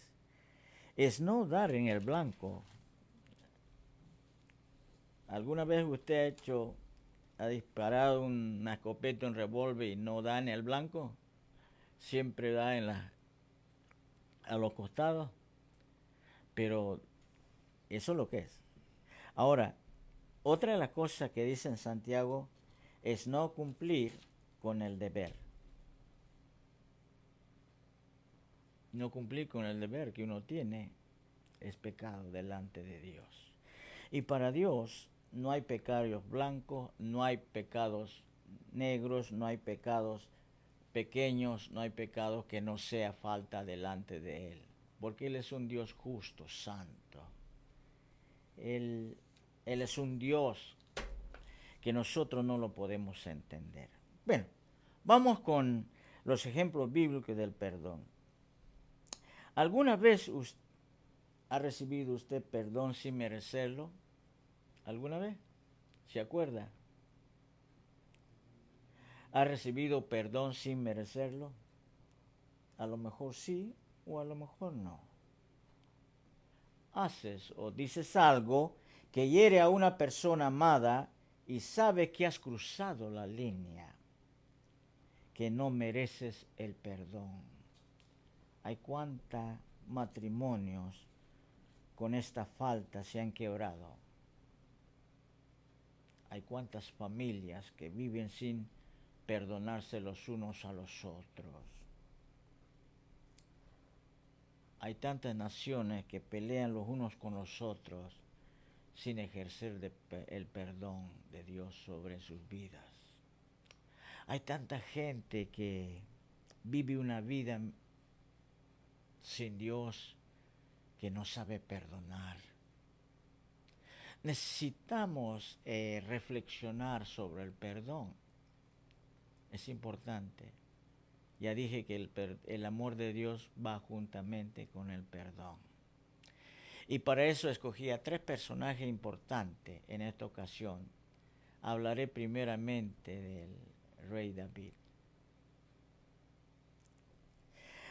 Speaker 3: Es no dar en el blanco. ¿Alguna vez usted ha disparado una escopeta, un revólver y no da en el blanco? Siempre da a los costados. Pero eso es lo que es. Ahora, otra de las cosas que dice en Santiago es no cumplir con el deber. No cumplir con el deber que uno tiene es pecado delante de Dios. Y para Dios no hay pecados blancos, no hay pecados negros, no hay pecados pequeños, no hay pecados que no sea falta delante de Él. Porque Él es un Dios justo, santo. Él es un Dios que nosotros no lo podemos entender. Bueno, vamos con los ejemplos bíblicos del perdón. ¿Alguna vez ha recibido usted perdón sin merecerlo? ¿Alguna vez? ¿Se acuerda? ¿Ha recibido perdón sin merecerlo? A lo mejor sí o a lo mejor no. Haces o dices algo que hiere a una persona amada y sabes que has cruzado la línea, que no mereces el perdón. Hay cuántos matrimonios con esta falta se han quebrado. Hay cuántas familias que viven sin perdonarse los unos a los otros. Hay tantas naciones que pelean los unos con los otros sin ejercer el perdón de Dios sobre sus vidas. Hay tanta gente que vive una vida sin Dios que no sabe perdonar. Necesitamos reflexionar sobre el perdón. Es importante. Ya dije que el amor de Dios va juntamente con el perdón. Y para eso escogí a 3 personajes importantes en esta ocasión. Hablaré primeramente del rey David.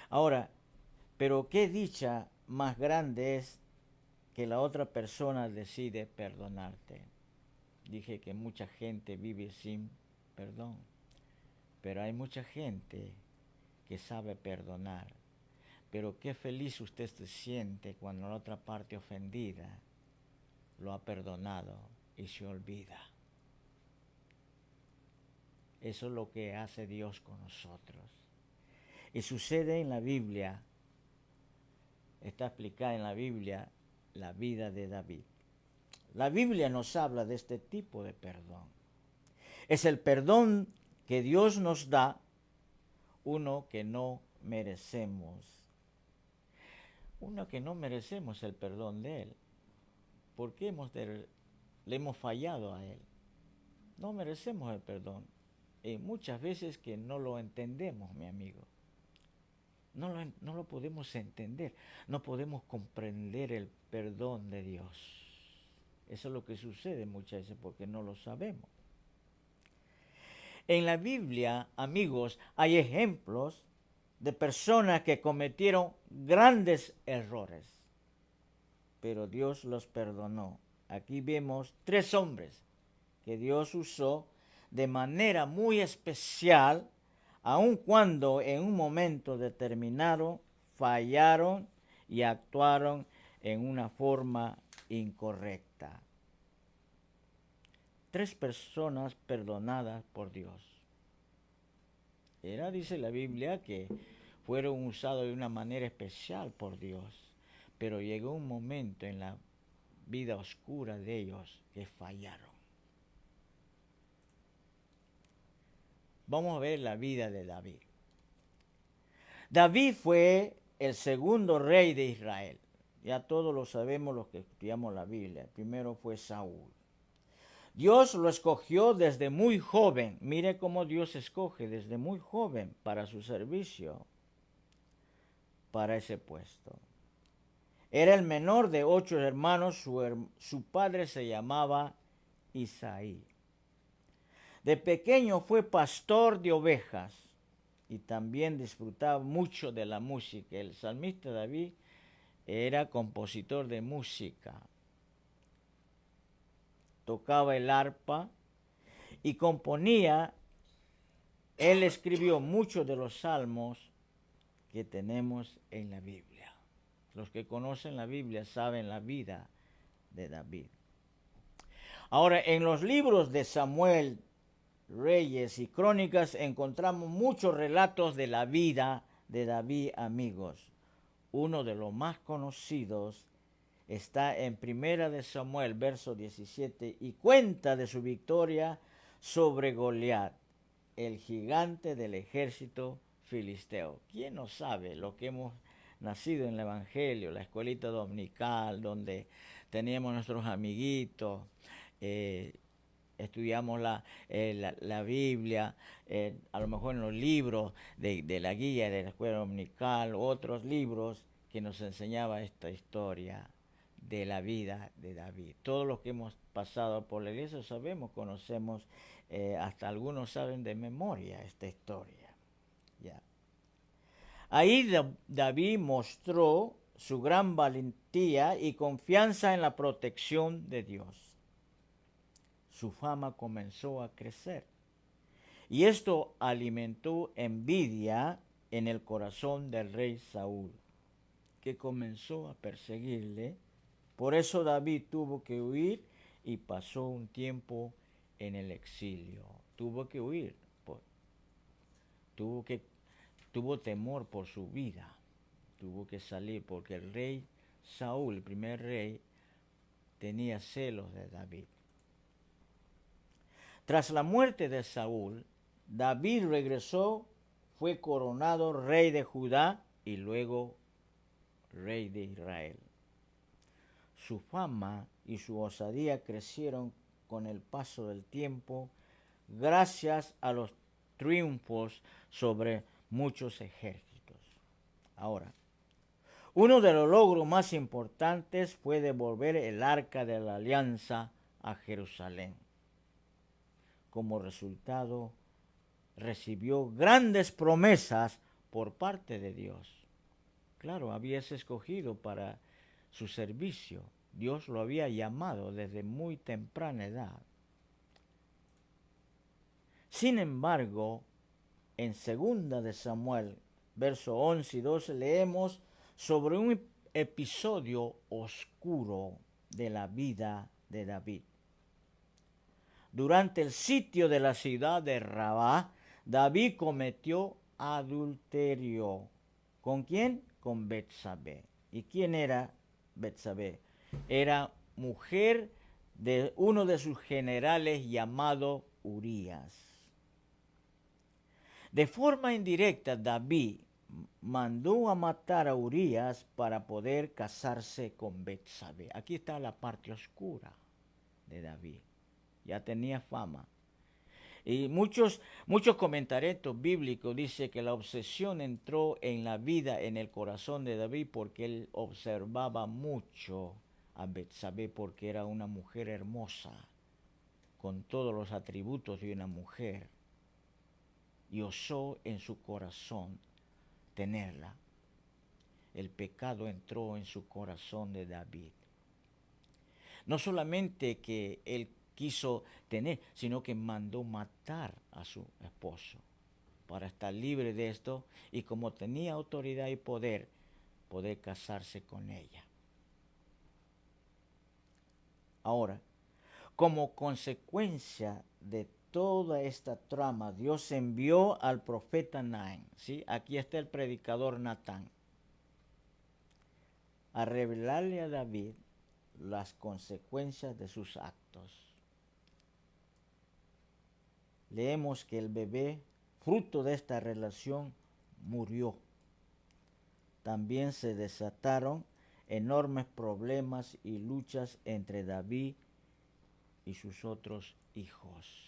Speaker 3: Ahora, pero qué dicha más grande es que la otra persona decide perdonarte. Dije que mucha gente vive sin perdón, pero hay mucha gente que sabe perdonar. Pero qué feliz usted se siente cuando la otra parte ofendida lo ha perdonado y se olvida. Eso es lo que hace Dios con nosotros. Y sucede en la Biblia, está explicada en la Biblia la vida de David. La Biblia nos habla de este tipo de perdón. Es el perdón que Dios nos da, uno que no merecemos. Uno que no merecemos el perdón de Él. ¿Por qué le hemos fallado a Él? No merecemos el perdón. Y muchas veces que no lo entendemos, mi amigo. No lo podemos entender. No podemos comprender el perdón de Dios. Eso es lo que sucede muchas veces porque no lo sabemos. En la Biblia, amigos, hay ejemplos de personas que cometieron grandes errores, pero Dios los perdonó. Aquí vemos 3 hombres que Dios usó de manera muy especial, aun cuando en un momento determinado fallaron y actuaron en una forma incorrecta. 3 personas perdonadas por Dios. Dice la Biblia, que fueron usados de una manera especial por Dios, pero llegó un momento en la vida oscura de ellos que fallaron. Vamos a ver la vida de David. David fue el segundo rey de Israel. Ya todos lo sabemos los que estudiamos la Biblia. El primero fue Saúl. Dios lo escogió desde muy joven. Mire cómo Dios escoge desde muy joven para su servicio, para ese puesto. Era el menor de 8 hermanos. Su padre se llamaba Isaí. De pequeño fue pastor de ovejas y también disfrutaba mucho de la música. El salmista David era compositor de música. Tocaba el arpa y componía. Él escribió muchos de los salmos que tenemos en la Biblia. Los que conocen la Biblia saben la vida de David. Ahora, en los libros de Samuel, Reyes y Crónicas encontramos muchos relatos de la vida de David, amigos. Uno de los más conocidos está en Primera de Samuel, verso 17, y cuenta de su victoria sobre Goliat, el gigante del ejército filisteo. ¿Quién no sabe lo que hemos nacido en el Evangelio, la escuelita dominical, donde teníamos nuestros amiguitos, estudiamos la Biblia, a lo mejor en los libros de la guía de la escuela dominical, otros libros que nos enseñaba esta historia de la vida de David. Todos los que hemos pasado por la iglesia sabemos, conocemos, hasta algunos saben de memoria esta historia. Ya. Ahí David mostró su gran valentía y confianza en la protección de Dios. Su fama comenzó a crecer y esto alimentó envidia en el corazón del rey Saúl, que comenzó a perseguirle. Por eso David tuvo que huir y pasó un tiempo en el exilio. Tuvo que huir, tuvo temor por su vida, tuvo que salir porque el rey Saúl, el primer rey, tenía celos de David. Tras la muerte de Saúl, David regresó, fue coronado rey de Judá y luego rey de Israel. Su fama y su osadía crecieron con el paso del tiempo gracias a los triunfos sobre muchos ejércitos. Ahora, Uno de los logros más importantes fue devolver el arca de la alianza a Jerusalén. Como resultado, recibió grandes promesas por parte de Dios. Claro, había sido escogido para su servicio. Dios lo había llamado desde muy temprana edad. Sin embargo, en 2 de Samuel, verso 11 y 12, leemos sobre un episodio oscuro de la vida de David. Durante el sitio de la ciudad de Rabá, David cometió adulterio. ¿Con quién? Con Betsabé. ¿Y quién era Betsabé? Era mujer de uno de sus generales llamado Urías. De forma indirecta, David mandó a matar a Urías para poder casarse con Betsabé. Aquí está la parte oscura de David. Ya tenía fama. Y muchos comentaristas bíblicos dicen que la obsesión entró en la vida, en el corazón de David, porque él observaba mucho a Betsabé, porque era una mujer hermosa, con todos los atributos de una mujer, y osó en su corazón tenerla. El pecado entró en su corazón de David. No solamente que él quiso tener, sino que mandó matar a su esposo para estar libre de esto, y como tenía autoridad y poder casarse con ella. Ahora, como consecuencia de toda esta trama, Dios envió al profeta Natán, ¿sí? Aquí está el predicador Natán, a revelarle a David las consecuencias de sus actos. Leemos que el bebé, fruto de esta relación, murió. También se desataron enormes problemas y luchas entre David y sus otros hijos.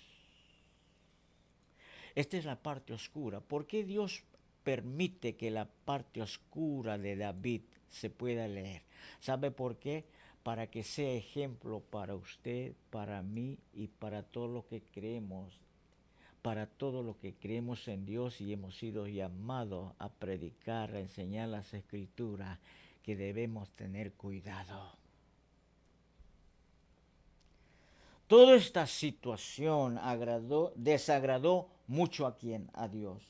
Speaker 3: Esta es la parte oscura. ¿Por qué Dios permite que la parte oscura de David se pueda leer? ¿Sabe por qué? Para que sea ejemplo para usted, para mí y para todo lo que creemos. Para todo lo que creemos en Dios y hemos sido llamados a predicar, a enseñar las Escrituras, que debemos tener cuidado. Toda esta situación desagradó mucho a quién, a Dios.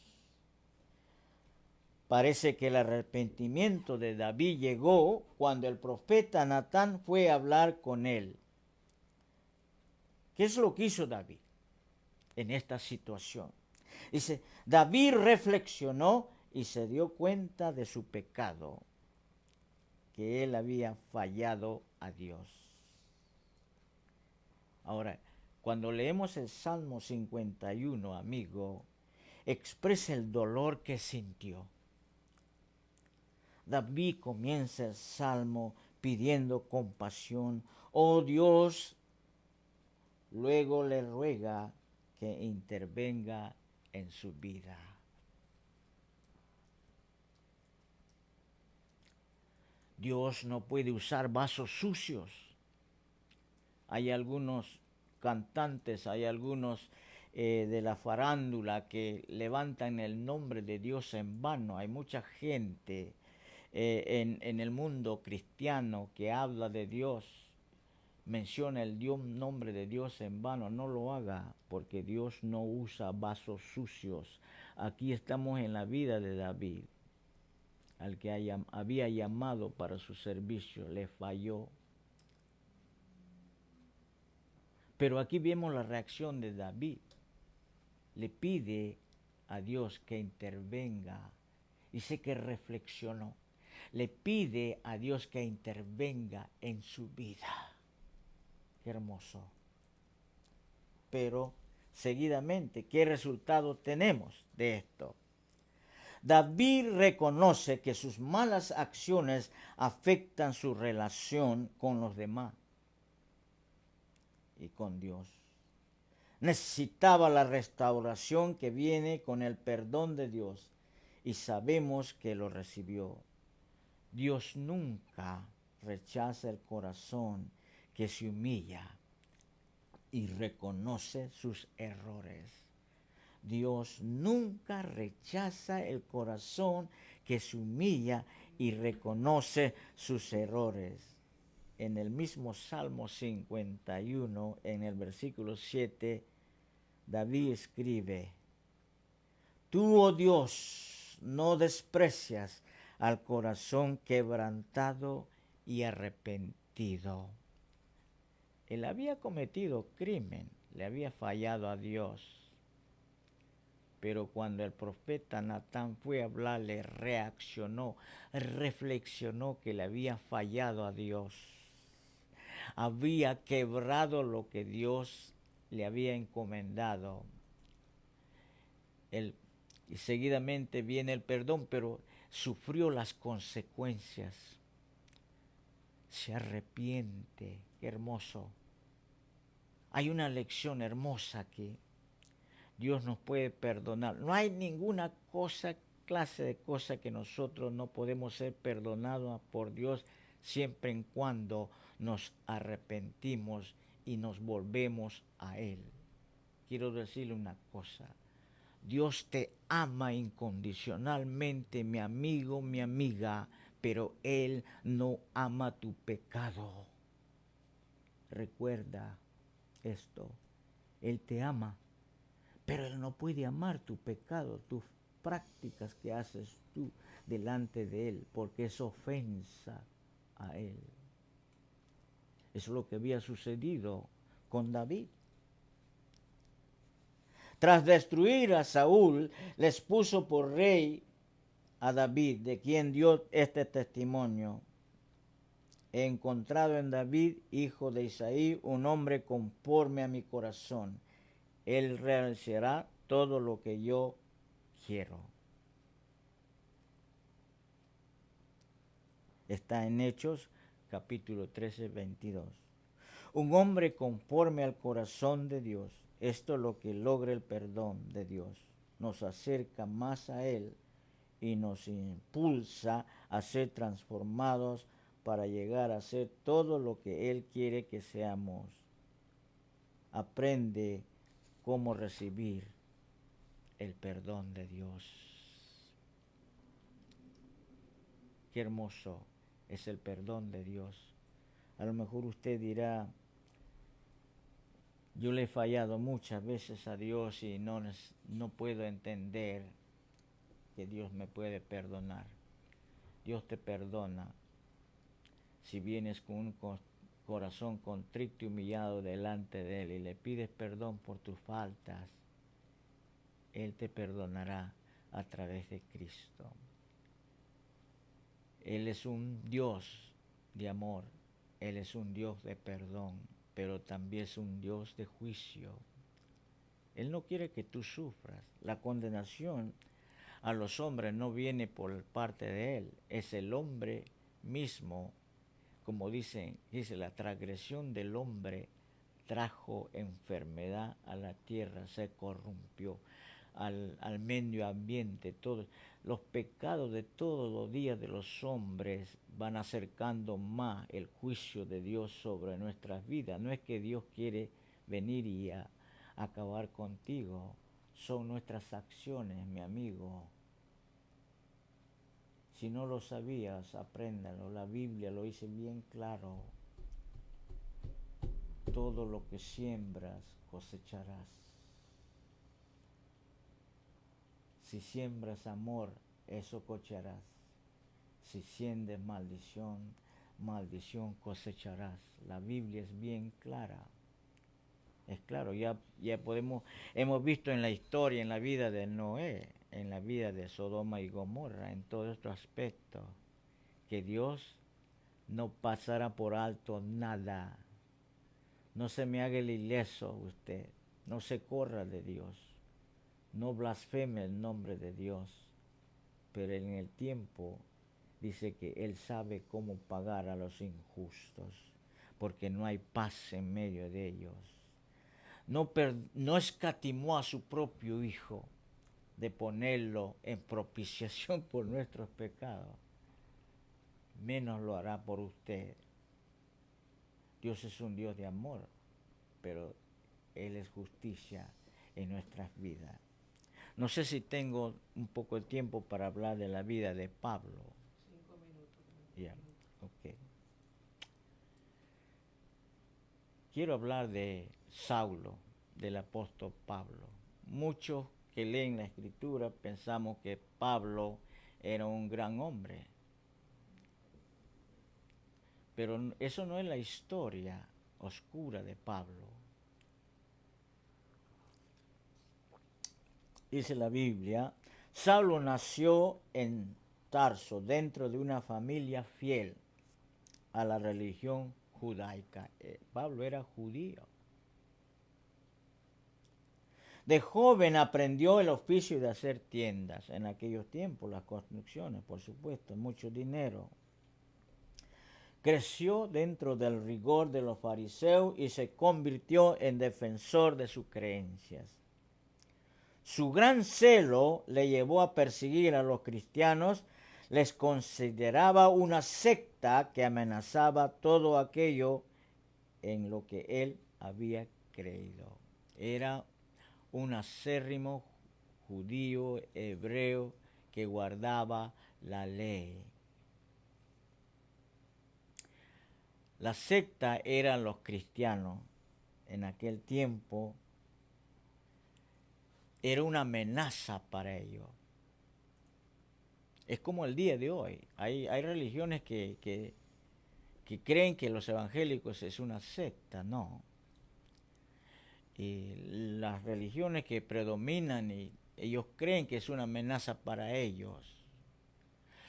Speaker 3: Parece que el arrepentimiento de David llegó cuando el profeta Natán fue a hablar con él. ¿Qué es lo que hizo David en esta situación? Dice, David reflexionó y se dio cuenta de su pecado, que él había fallado a Dios. Ahora, cuando leemos el Salmo 51, amigo, expresa el dolor que sintió. David comienza el Salmo pidiendo compasión. Oh Dios, luego le ruega que intervenga en su vida. Dios no puede usar vasos sucios. Hay algunos cantantes, hay algunos de la farándula que levantan el nombre de Dios en vano. Hay mucha gente en el mundo cristiano que habla de Dios, menciona el nombre de Dios en vano. No lo haga, porque Dios no usa vasos sucios. Aquí estamos en la vida de David, al que había llamado para su servicio, le falló. Pero aquí vemos la reacción de David. Le pide a Dios que intervenga. Dice que reflexionó. Le pide a Dios que intervenga en su vida. Qué hermoso. Pero seguidamente, ¿qué resultado tenemos de esto? David reconoce que sus malas acciones afectan su relación con los demás y con Dios. Necesitaba la restauración que viene con el perdón de Dios, y sabemos que lo recibió. Dios nunca rechaza el corazón que se humilla y reconoce sus errores. Dios nunca rechaza el corazón que se humilla y reconoce sus errores. En el mismo Salmo 51, en el versículo 7, David escribe: Tú, oh Dios, no desprecias al corazón quebrantado y arrepentido. Él había cometido crimen, le había fallado a Dios. Pero cuando el profeta Natán fue a hablarle, reaccionó, reflexionó que le había fallado a Dios. Había quebrado lo que Dios le había encomendado. Y seguidamente viene el perdón, pero sufrió las consecuencias. Se arrepiente. Qué hermoso. Hay una lección hermosa aquí. Dios nos puede perdonar. No hay ninguna clase de cosa que nosotros no podemos ser perdonados por Dios siempre y cuando nos arrepentimos y nos volvemos a Él. Quiero decirle una cosa. Dios te ama incondicionalmente, mi amigo, mi amiga, pero Él no ama tu pecado. Recuerda esto. Él te ama. Pero Él no puede amar tu pecado, tus prácticas que haces tú delante de Él, porque es ofensa a Él. Eso es lo que había sucedido con David. Tras destruir a Saúl, les puso por rey a David, de quien dio este testimonio: He encontrado en David, hijo de Isaí, un hombre conforme a mi corazón. Él realizará todo lo que yo quiero. Está en Hechos, capítulo 13, 22. Un hombre conforme al corazón de Dios. Esto es lo que logra el perdón de Dios. Nos acerca más a Él y nos impulsa a ser transformados para llegar a ser todo lo que Él quiere que seamos. Aprende cómo recibir el perdón de Dios. Qué hermoso es el perdón de Dios. A lo mejor usted dirá: yo le he fallado muchas veces a Dios y no puedo entender que Dios me puede perdonar. Dios te perdona si vienes con un corazón contrito y humillado delante de Él y le pides perdón por tus faltas. Él te perdonará a través de Cristo. Él es un Dios de amor, Él es un Dios de perdón, pero también es un Dios de juicio. Él no quiere que tú sufras. La condenación a los hombres no viene por parte de Él, es el hombre mismo. Como dice, la transgresión del hombre trajo enfermedad a la tierra, se corrompió al medio ambiente. Todos los pecados de todos los días de los hombres van acercando más el juicio de Dios sobre nuestras vidas. No es que Dios quiere venir y acabar contigo, son nuestras acciones, mi amigo. Si no lo sabías, apréndalo. La Biblia lo dice bien claro. Todo lo que siembras, cosecharás. Si siembras amor, eso cosecharás. Si siembras maldición, maldición cosecharás. La Biblia es bien clara. Es claro, ya hemos visto en la historia, en la vida de Noé, en la vida de Sodoma y Gomorra, en todo este aspecto, que Dios no pasará por alto nada. No se me haga el ileso usted, no se corra de Dios, no blasfeme el nombre de Dios, pero en el tiempo dice que Él sabe cómo pagar a los injustos, porque no hay paz en medio de ellos. No escatimó a su propio Hijo de ponerlo en propiciación por nuestros pecados. menos lo hará por usted. Dios es un Dios de amor, pero Él es justicia en nuestras vidas. No sé si tengo un poco de tiempo para hablar de la vida de Pablo.
Speaker 2: 5 minutos.
Speaker 3: Ya, ok. Quiero hablar de Saulo, del apóstol Pablo. Muchos que leen la Escritura pensamos que Pablo era un gran hombre. Pero eso no es la historia oscura de Pablo. Dice la Biblia, Saulo nació en Tarso, dentro de una familia fiel a la religión judaica. Pablo era judío. De joven aprendió el oficio de hacer tiendas. En aquellos tiempos, las construcciones, por supuesto, mucho dinero. Creció dentro del rigor de los fariseos y se convirtió en defensor de sus creencias. Su gran celo le llevó a perseguir a los cristianos. Les consideraba una secta que amenazaba todo aquello en lo que él había creído. Era un acérrimo judío hebreo que guardaba la ley. La secta eran los cristianos. En aquel tiempo era una amenaza para ellos. Es como el día de hoy. Hay religiones que creen que los evangélicos es una secta, no. Y las religiones que predominan, y ellos creen que es una amenaza para ellos.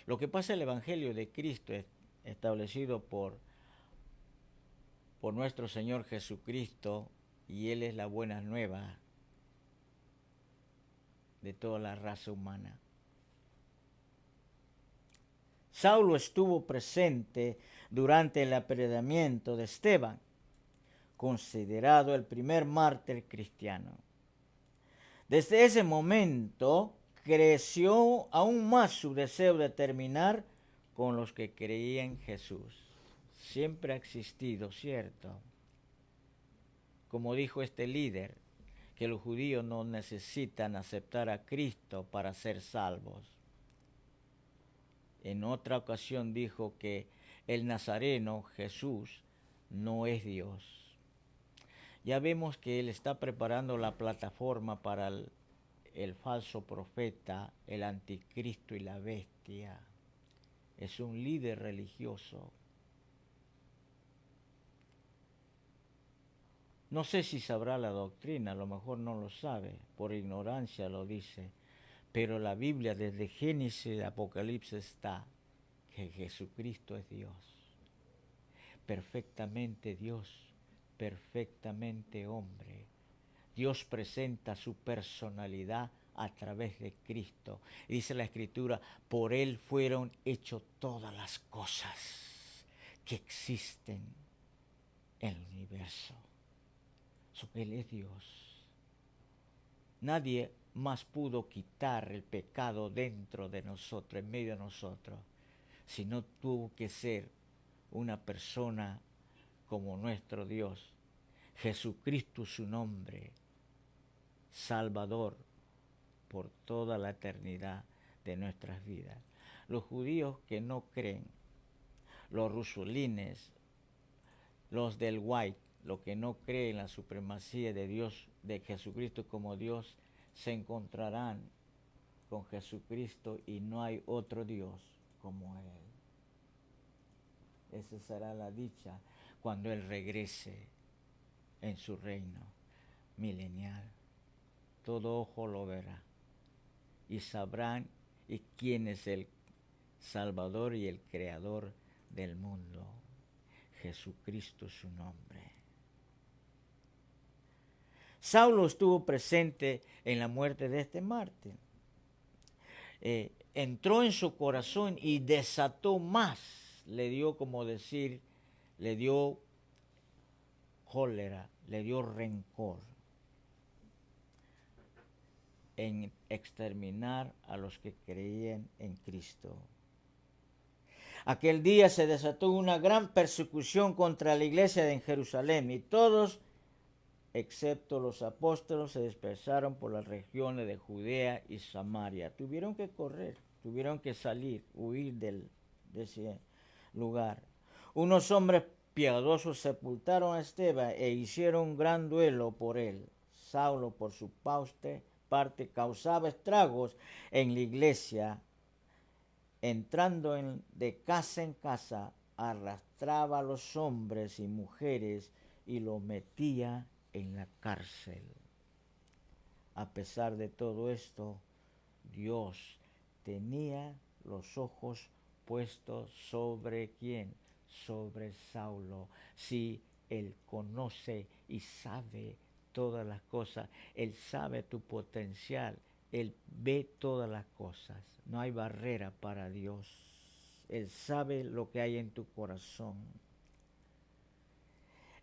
Speaker 3: Lo que pasa, el Evangelio de Cristo es establecido por nuestro Señor Jesucristo, y Él es la buena nueva de toda la raza humana. Saulo estuvo presente durante el apedreamiento de Esteban, considerado el primer mártir cristiano. Desde ese momento creció aún más su deseo de terminar con los que creían en Jesús. Siempre ha existido, ¿cierto? Como dijo este líder, que los judíos no necesitan aceptar a Cristo para ser salvos. En otra ocasión dijo que el nazareno, Jesús, no es Dios. Ya vemos que él está preparando la plataforma para el falso profeta, el anticristo y la bestia. Es un líder religioso. No sé si sabrá la doctrina, a lo mejor no lo sabe, por ignorancia lo dice. Pero la Biblia, desde Génesis y Apocalipsis, está que Jesucristo es Dios. Perfectamente Dios, perfectamente hombre. Dios presenta su personalidad a través de Cristo. Y dice la Escritura, por Él fueron hechas todas las cosas que existen en el universo. Él es Dios. Nadie más pudo quitar el pecado dentro de nosotros, en medio de nosotros, sino tuvo que ser una persona como nuestro Dios. Jesucristo, su nombre, Salvador por toda la eternidad de nuestras vidas. Los judíos que no creen, los rusolines, los del White, los que no creen en la supremacía de Dios, de Jesucristo como Dios, se encontrarán con Jesucristo y no hay otro Dios como Él. Esa será la dicha cuando Él regrese en su reino milenial. Todo ojo lo verá y sabrán quién es el Salvador y el Creador del mundo. Jesucristo es su nombre. Saulo estuvo presente en la muerte de este mártir. Entró en su corazón y desató más. Le dio, como decir, le dio cólera, le dio rencor en exterminar a los que creían en Cristo. Aquel día se desató una gran persecución contra la iglesia en Jerusalén y todos, excepto los apóstoles, se dispersaron por las regiones de Judea y Samaria. Tuvieron que correr, tuvieron que salir, huir de ese lugar. Unos hombres piadosos sepultaron a Esteban e hicieron un gran duelo por él. Saulo, por su parte, causaba estragos en la iglesia. Entrando de casa en casa, arrastraba a los hombres y mujeres y los metía en la cárcel. A pesar de todo esto, Dios tenía los ojos puestos sobre ¿quién? Sobre Saulo. Si Él conoce y sabe todas las cosas, Él sabe tu potencial, Él ve todas las cosas. No hay barrera para Dios. Él sabe lo que hay en tu corazón.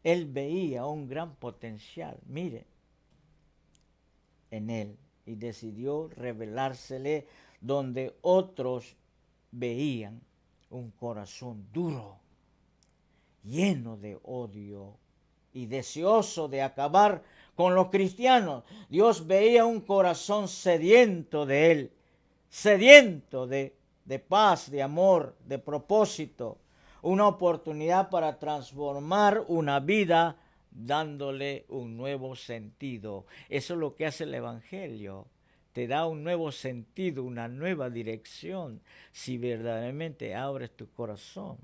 Speaker 3: Él veía un gran potencial, mire, en él, y decidió revelársele donde otros veían un corazón duro, lleno de odio y deseoso de acabar con los cristianos. Dios veía un corazón sediento de él, sediento de paz, de amor, de propósito, una oportunidad para transformar una vida dándole un nuevo sentido. Eso es lo que hace el Evangelio. Te da un nuevo sentido, una nueva dirección, si verdaderamente abres tu corazón.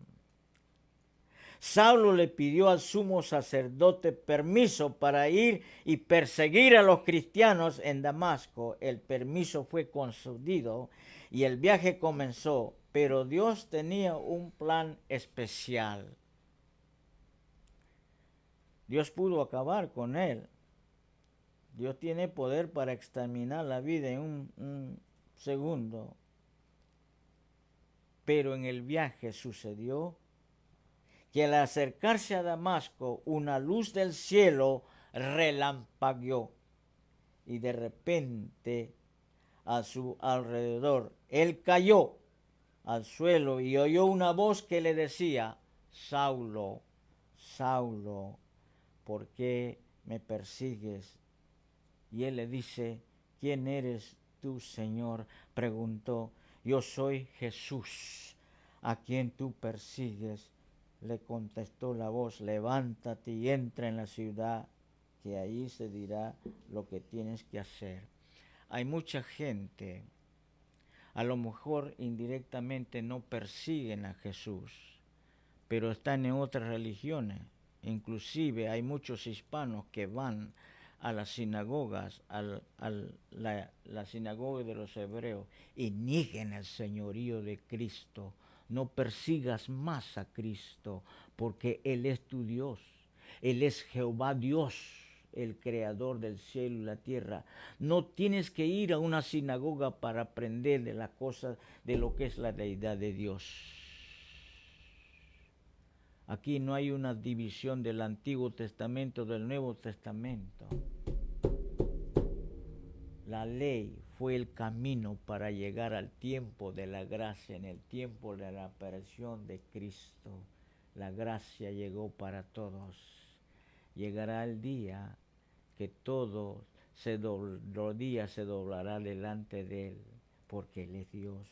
Speaker 3: Saulo le pidió al sumo sacerdote permiso para ir y perseguir a los cristianos en Damasco. El permiso fue concedido y el viaje comenzó, pero Dios tenía un plan especial. Dios pudo acabar con él. Dios tiene poder para exterminar la vida en un segundo. Pero en el viaje sucedió que al acercarse a Damasco, una luz del cielo relampagueó y de repente a su alrededor él cayó al suelo y oyó una voz que le decía: Saulo, Saulo, ¿por qué me persigues? Y él le dice: ¿quién eres tú, Señor? Preguntó. Yo soy Jesús, a quien tú persigues. Le contestó la voz: levántate y entra en la ciudad, que ahí se dirá lo que tienes que hacer. Hay mucha gente, a lo mejor indirectamente no persiguen a Jesús, pero están en otras religiones. Inclusive hay muchos hispanos que van a las sinagogas, la sinagoga de los hebreos, y nieguen el señorío de Cristo. No persigas más a Cristo, porque Él es tu Dios. Él es Jehová Dios, el creador del cielo y la tierra. No tienes que ir a una sinagoga para aprender de las cosas, de lo que es la deidad de Dios. Aquí no hay una división del Antiguo Testamento del Nuevo Testamento. La ley fue el camino para llegar al tiempo de la gracia, en el tiempo de la aparición de Cristo. La gracia llegó para todos. Llegará el día que todo rodilla se doblará delante de Él, porque Él es Dios.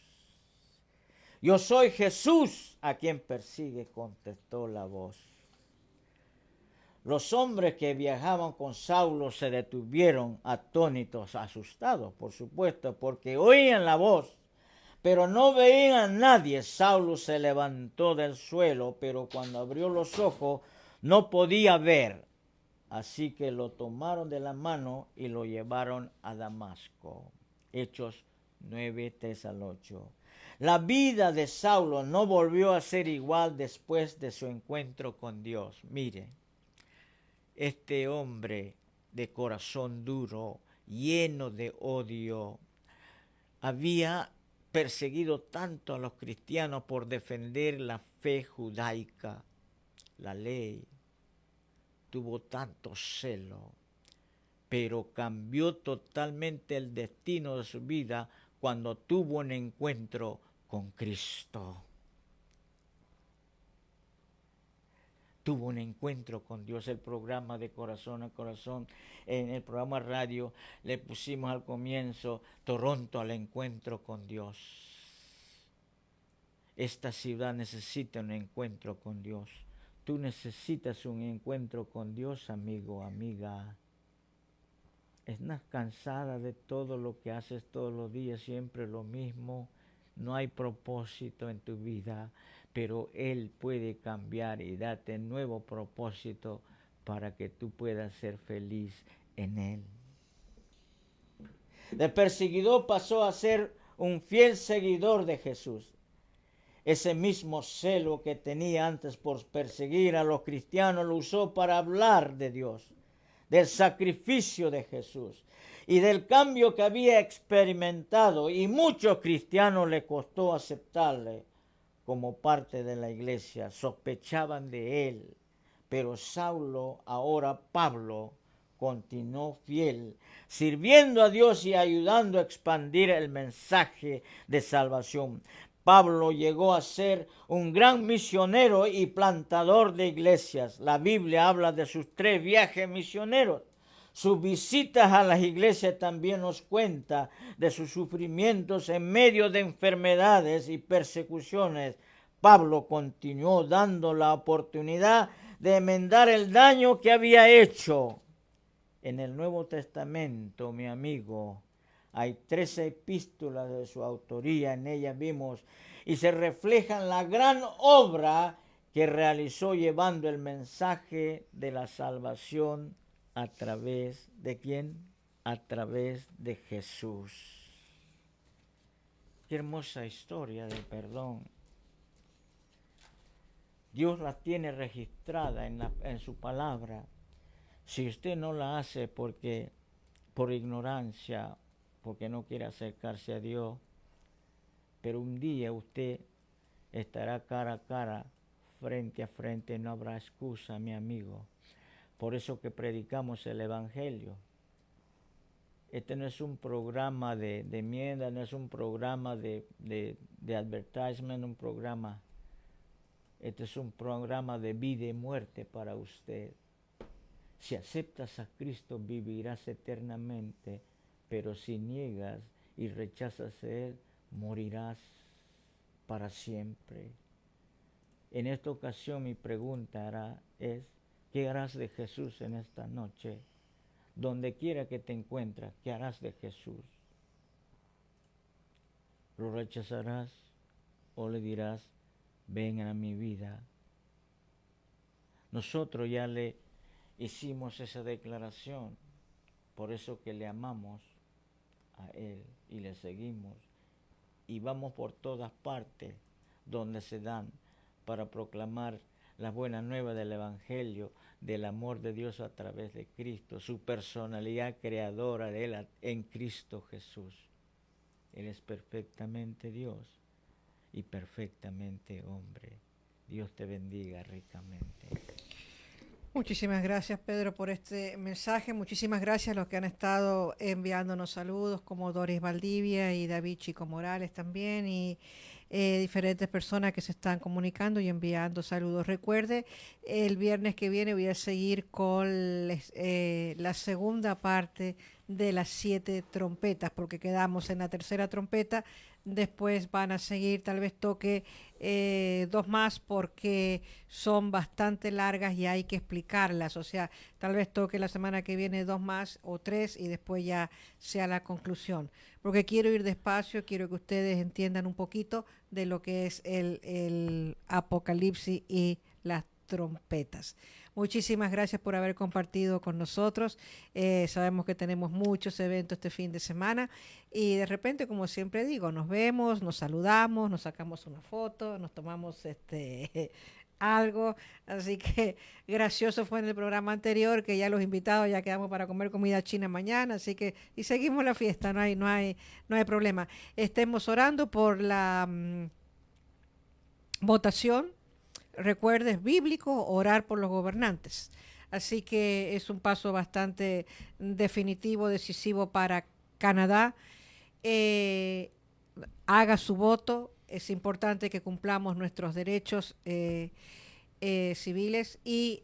Speaker 3: Yo soy Jesús, a quien persigue, contestó la voz. Los hombres que viajaban con Saulo se detuvieron atónitos, asustados, por supuesto, porque oían la voz, pero no veían a nadie. Saulo se levantó del suelo, pero cuando abrió los ojos no podía ver. Así que lo tomaron de la mano y lo llevaron a Damasco. Hechos 9, 3 al 8. La vida de Saulo no volvió a ser igual después de su encuentro con Dios. Mire, este hombre de corazón duro, lleno de odio, había perseguido tanto a los cristianos por defender la fe judaica, la ley. Tuvo tanto celo, pero cambió totalmente el destino de su vida cuando tuvo un encuentro con Cristo. tuvo un encuentro con Dios. El programa de Corazón a Corazón, en el programa radio le pusimos al comienzo Toronto al encuentro con Dios. Esta ciudad necesita un encuentro con Dios. Tú necesitas un encuentro con Dios, amigo, amiga. ¿Estás cansada de todo lo que haces todos los días, siempre lo mismo? No hay propósito en tu vida, pero Él puede cambiar y darte nuevo propósito para que tú puedas ser feliz en Él. De perseguidor pasó a ser un fiel seguidor de Jesús. Ese mismo celo que tenía antes por perseguir a los cristianos lo usó para hablar de Dios, del sacrificio de Jesús y del cambio que había experimentado, y muchos cristianos le costó aceptarle como parte de la iglesia, sospechaban de él, pero Saulo, ahora Pablo, continuó fiel, sirviendo a Dios y ayudando a expandir el mensaje de salvación. Pablo llegó a ser un gran misionero y plantador de iglesias. La Biblia habla de sus 3 viajes misioneros. Sus visitas a las iglesias también nos cuenta de sus sufrimientos en medio de enfermedades y persecuciones. Pablo continuó dando la oportunidad de enmendar el daño que había hecho. En el Nuevo Testamento, mi amigo, hay 13 epístolas de su autoría, en ellas vimos, y se reflejan la gran obra que realizó llevando el mensaje de la salvación a través de ¿quién? A través de Jesús. Qué hermosa historia del perdón. Dios la tiene registrada en su palabra. Si usted no la hace por ignorancia, porque no quiere acercarse a Dios, pero un día usted estará cara a cara, frente a frente, no habrá excusa, mi amigo. Por eso que predicamos el Evangelio. Este no es un programa de mierda, no es un programa de advertisement, un programa. Este es un programa de vida y muerte para usted. Si aceptas a Cristo, vivirás eternamente, pero si niegas y rechazas a Él, morirás para siempre. En esta ocasión mi pregunta es, ¿qué harás de Jesús en esta noche? Donde quiera que te encuentres, ¿qué harás de Jesús? ¿Lo rechazarás o le dirás, ven a mi vida? Nosotros ya le hicimos esa declaración, por eso que le amamos a Él y le seguimos y vamos por todas partes donde se dan para proclamar la buena nueva del Evangelio, del amor de Dios a través de Cristo, su personalidad creadora de Él en Cristo Jesús. Él es perfectamente Dios y perfectamente hombre. Dios te bendiga ricamente.
Speaker 2: Muchísimas gracias, Pedro, por este mensaje. Muchísimas gracias a los que han estado enviándonos saludos, como Doris Valdivia y David Chico Morales también, y diferentes personas que se están comunicando y enviando saludos. Recuerde, el viernes que viene voy a seguir con la segunda parte de las 7 trompetas, porque quedamos en la tercera trompeta. Después van a seguir, tal vez toque 2 más porque son bastante largas y hay que explicarlas. O sea, tal vez toque la semana que viene 2 más o 3 y después ya sea la conclusión. Porque quiero ir despacio, quiero que ustedes entiendan un poquito de lo que es el Apocalipsis y las trompetas. Muchísimas gracias por haber compartido con nosotros. Sabemos que tenemos muchos eventos este fin de semana y de repente, como siempre digo, nos vemos, nos saludamos, nos sacamos una foto, nos tomamos algo. Así que gracioso fue en el programa anterior que ya los invitados ya quedamos para comer comida china mañana, así que y seguimos la fiesta, no hay problema. Estemos orando por la votación. Recuerde, es bíblico orar por los gobernantes. Así que es un paso bastante definitivo, decisivo para Canadá. Haga su voto. Es importante que cumplamos nuestros derechos civiles y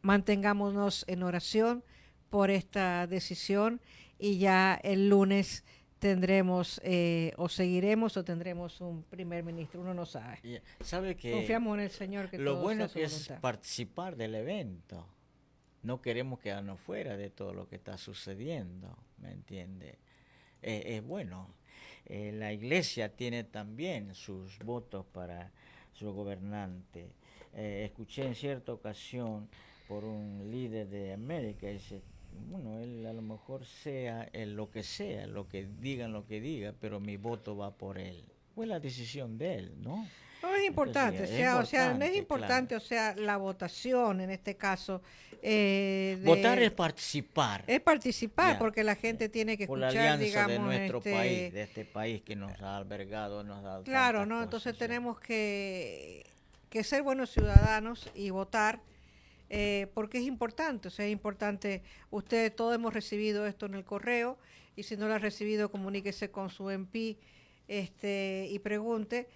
Speaker 2: mantengámonos en oración por esta decisión y ya el lunes tendremos o seguiremos o tendremos un primer ministro, uno no sabe.
Speaker 3: ¿Sabe que
Speaker 2: confiamos en el Señor que
Speaker 3: lo
Speaker 2: todo
Speaker 3: bueno
Speaker 2: sea
Speaker 3: que
Speaker 2: su
Speaker 3: es
Speaker 2: voluntad.
Speaker 3: participar del evento? No queremos quedarnos fuera de todo lo que está sucediendo, ¿me entiende? Es bueno. La iglesia tiene también sus votos para su gobernante. Escuché en cierta ocasión por un líder de América, dice, bueno, él a lo mejor sea lo que diga, pero mi voto va por él. Fue la decisión de él, ¿no?
Speaker 2: No es importante,
Speaker 3: Entonces,
Speaker 2: no es importante,
Speaker 3: claro.
Speaker 2: o sea, la votación en este caso.
Speaker 3: Votar es participar.
Speaker 2: Es participar,
Speaker 3: Ya,
Speaker 2: porque la gente tiene que
Speaker 3: por la
Speaker 2: escuchar,
Speaker 3: alianza de
Speaker 2: digamos,
Speaker 3: nuestro país, de este país que nos ha albergado, nos ha dado
Speaker 2: claro,
Speaker 3: tantas
Speaker 2: ¿no?
Speaker 3: cosas,
Speaker 2: Entonces
Speaker 3: ya.
Speaker 2: tenemos que ser buenos ciudadanos y votar, porque es importante, o sea, es importante. Ustedes todos hemos recibido esto en el correo, y si no lo ha recibido, comuníquese con su MP y pregunte.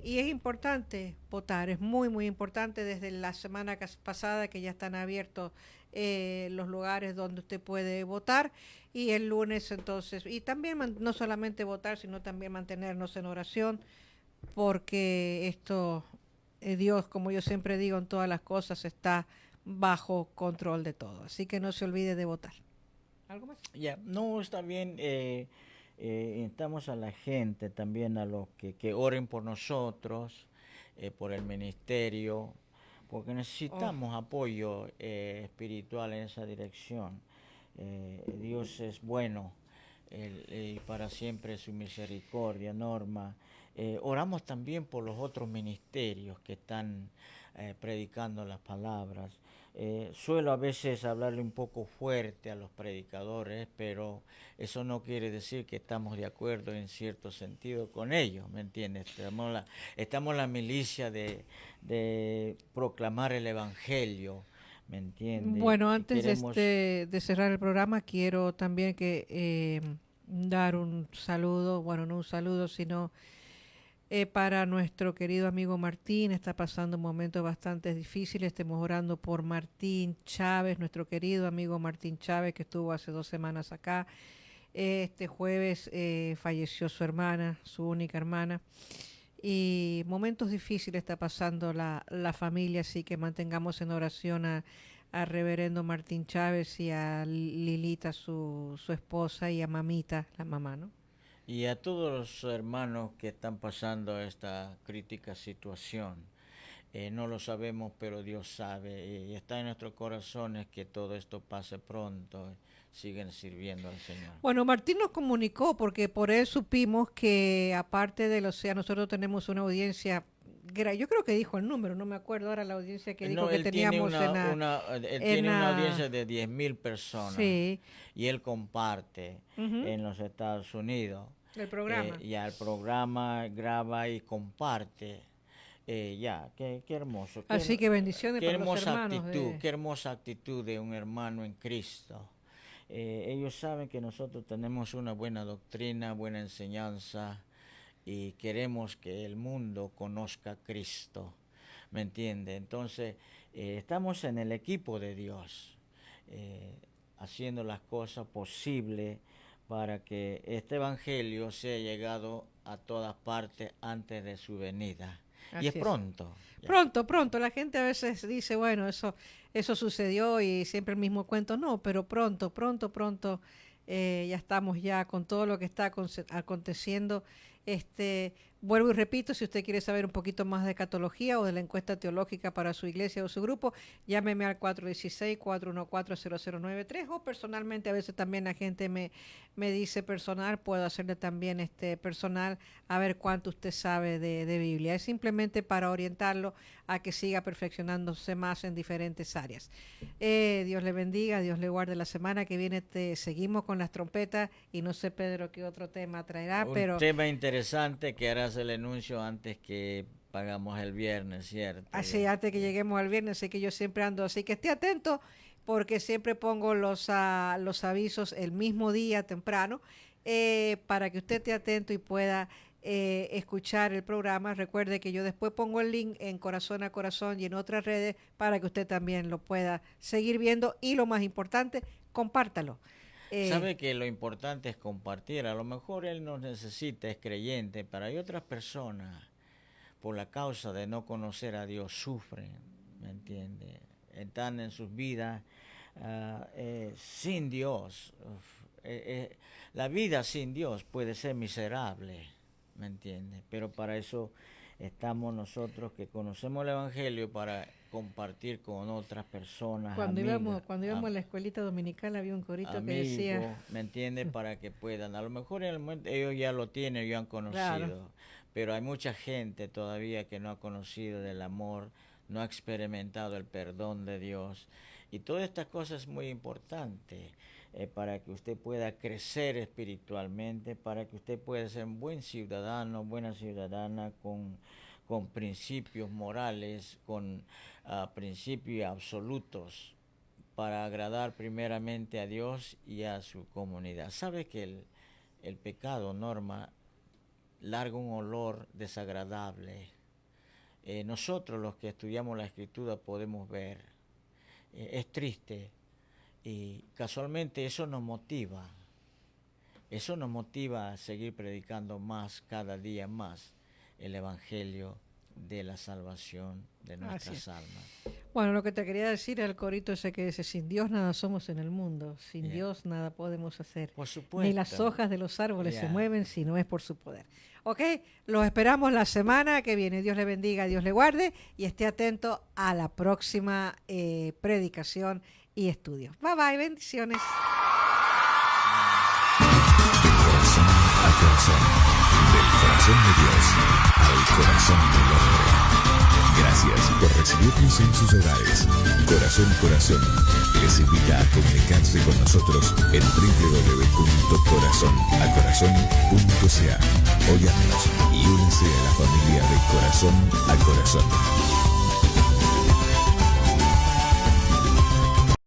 Speaker 2: Y es importante votar, es muy, muy importante. Desde la semana pasada que ya están abiertos los lugares donde usted puede votar, y el lunes entonces, y también no solamente votar, sino también mantenernos en oración, porque esto, Dios, como yo siempre digo en todas las cosas, está bajo control de todo. Así que no se olvide de votar. ¿Algo más?
Speaker 3: Ya, no, está bien. Instamos a la gente también a los que oren por nosotros, por el ministerio, porque necesitamos apoyo espiritual en esa dirección. Dios es bueno y para siempre su misericordia, Norma. Oramos también por los otros ministerios que están predicando las palabras. Suelo a veces hablarle un poco fuerte a los predicadores, pero eso no quiere decir que estamos de acuerdo en cierto sentido con ellos, ¿me entiendes? Estamos en la milicia de proclamar el Evangelio, ¿me entiendes?
Speaker 2: Bueno, antes de cerrar el programa, quiero también dar un saludo, bueno, no un saludo, sino para nuestro querido amigo Martín. Está pasando momentos bastante difíciles. Estamos orando por Martín Chávez, nuestro querido amigo Martín Chávez, que estuvo hace 2 semanas acá. Este jueves falleció su hermana, su única hermana. Y momentos difíciles está pasando la familia, así que mantengamos en oración a reverendo Martín Chávez y a Lilita, su esposa, y a Mamita, la mamá, ¿no?
Speaker 3: Y a todos los hermanos que están pasando esta crítica situación. No lo sabemos, pero Dios sabe. Y está en nuestros corazones que todo esto pase pronto. Siguen sirviendo al Señor.
Speaker 2: Bueno, Martín nos comunicó, porque por él supimos que aparte de nosotros tenemos una audiencia, yo creo que dijo el número, no me acuerdo ahora la audiencia que dijo que teníamos
Speaker 3: tiene una audiencia de 10,000 personas.
Speaker 2: Sí.
Speaker 3: Y él comparte en los Estados Unidos.
Speaker 2: El programa.
Speaker 3: Ya el programa graba y comparte. Qué hermoso.
Speaker 2: Así que bendiciones para los hermanos.
Speaker 3: Qué hermosa actitud de un hermano en Cristo. Ellos saben que nosotros tenemos una buena doctrina, buena enseñanza, y queremos que el mundo conozca a Cristo, ¿me entiende? Entonces, estamos en el equipo de Dios, haciendo las cosas posibles para que este evangelio sea llegado a todas partes antes de su venida.
Speaker 2: Así
Speaker 3: y es pronto.
Speaker 2: Pronto. La gente a veces dice, bueno, eso sucedió y siempre el mismo cuento. No, pero pronto. Ya estamos ya con todo lo que está aconteciendo. Vuelvo y repito, si usted quiere saber un poquito más de escatología o de la encuesta teológica para su iglesia o su grupo, llámeme al 416-414-0093, o personalmente. A veces también la gente me dice personal, puedo hacerle también personal, a ver cuánto usted sabe de Biblia. Es simplemente para orientarlo a que siga perfeccionándose más en diferentes áreas. Dios le bendiga, Dios le guarde. La semana que viene seguimos con las trompetas, y no sé, Pedro, qué otro tema traerá.
Speaker 3: Un tema interesante que harás el anuncio antes que pagamos el viernes, ¿cierto?
Speaker 2: Así, antes que lleguemos al viernes, sé que yo siempre ando, así que esté atento, porque siempre pongo los avisos el mismo día temprano, para que usted esté atento y pueda escuchar el programa, recuerde que yo después pongo el link en Corazón a Corazón y en otras redes para que usted también lo pueda seguir viendo y lo más importante, compártalo.
Speaker 3: Sabe que lo importante es compartir. A lo mejor él nos necesita, es creyente, pero hay otras personas por la causa de no conocer a Dios sufren, ¿me entiende? Están en sus vidas sin Dios. La vida sin Dios puede ser miserable, ¿me entiende? Pero para eso estamos nosotros que conocemos el Evangelio para compartir con otras personas.
Speaker 2: Cuando íbamos a la escuelita dominical había un corito que decía,
Speaker 3: ¿me entiendes? Para que puedan, a lo mejor en el momento ellos ya lo tienen, ya han conocido, claro, pero hay mucha gente todavía que no ha conocido del amor, no ha experimentado el perdón de Dios, y todas estas cosas es muy importante para que usted pueda crecer espiritualmente, para que usted pueda ser un buen ciudadano, buena ciudadana con principios morales, con principios absolutos, para agradar primeramente a Dios y a su comunidad. ¿Sabe que el pecado, Norma, larga un olor desagradable? Nosotros los que estudiamos la Escritura podemos ver, es triste, y casualmente eso nos motiva a seguir predicando más, cada día más, el Evangelio de la salvación de nuestras almas.
Speaker 2: Bueno, lo que te quería decir al corito ese que dice, sin Dios nada somos en el mundo, sin Dios nada podemos hacer.
Speaker 3: Por supuesto.
Speaker 2: Ni las hojas de los árboles se mueven si no es por su poder. Ok, los esperamos la semana que viene. Dios le bendiga, Dios le guarde y esté atento a la próxima predicación y estudio. Bye bye, bendiciones.
Speaker 1: Del corazón de Dios al corazón del hombre. Gracias por recibirnos en sus hogares. Corazón les invita a comunicarse con nosotros en www.corazonacorazon.ca o llámenos y únanse a la familia de Corazón a Corazón.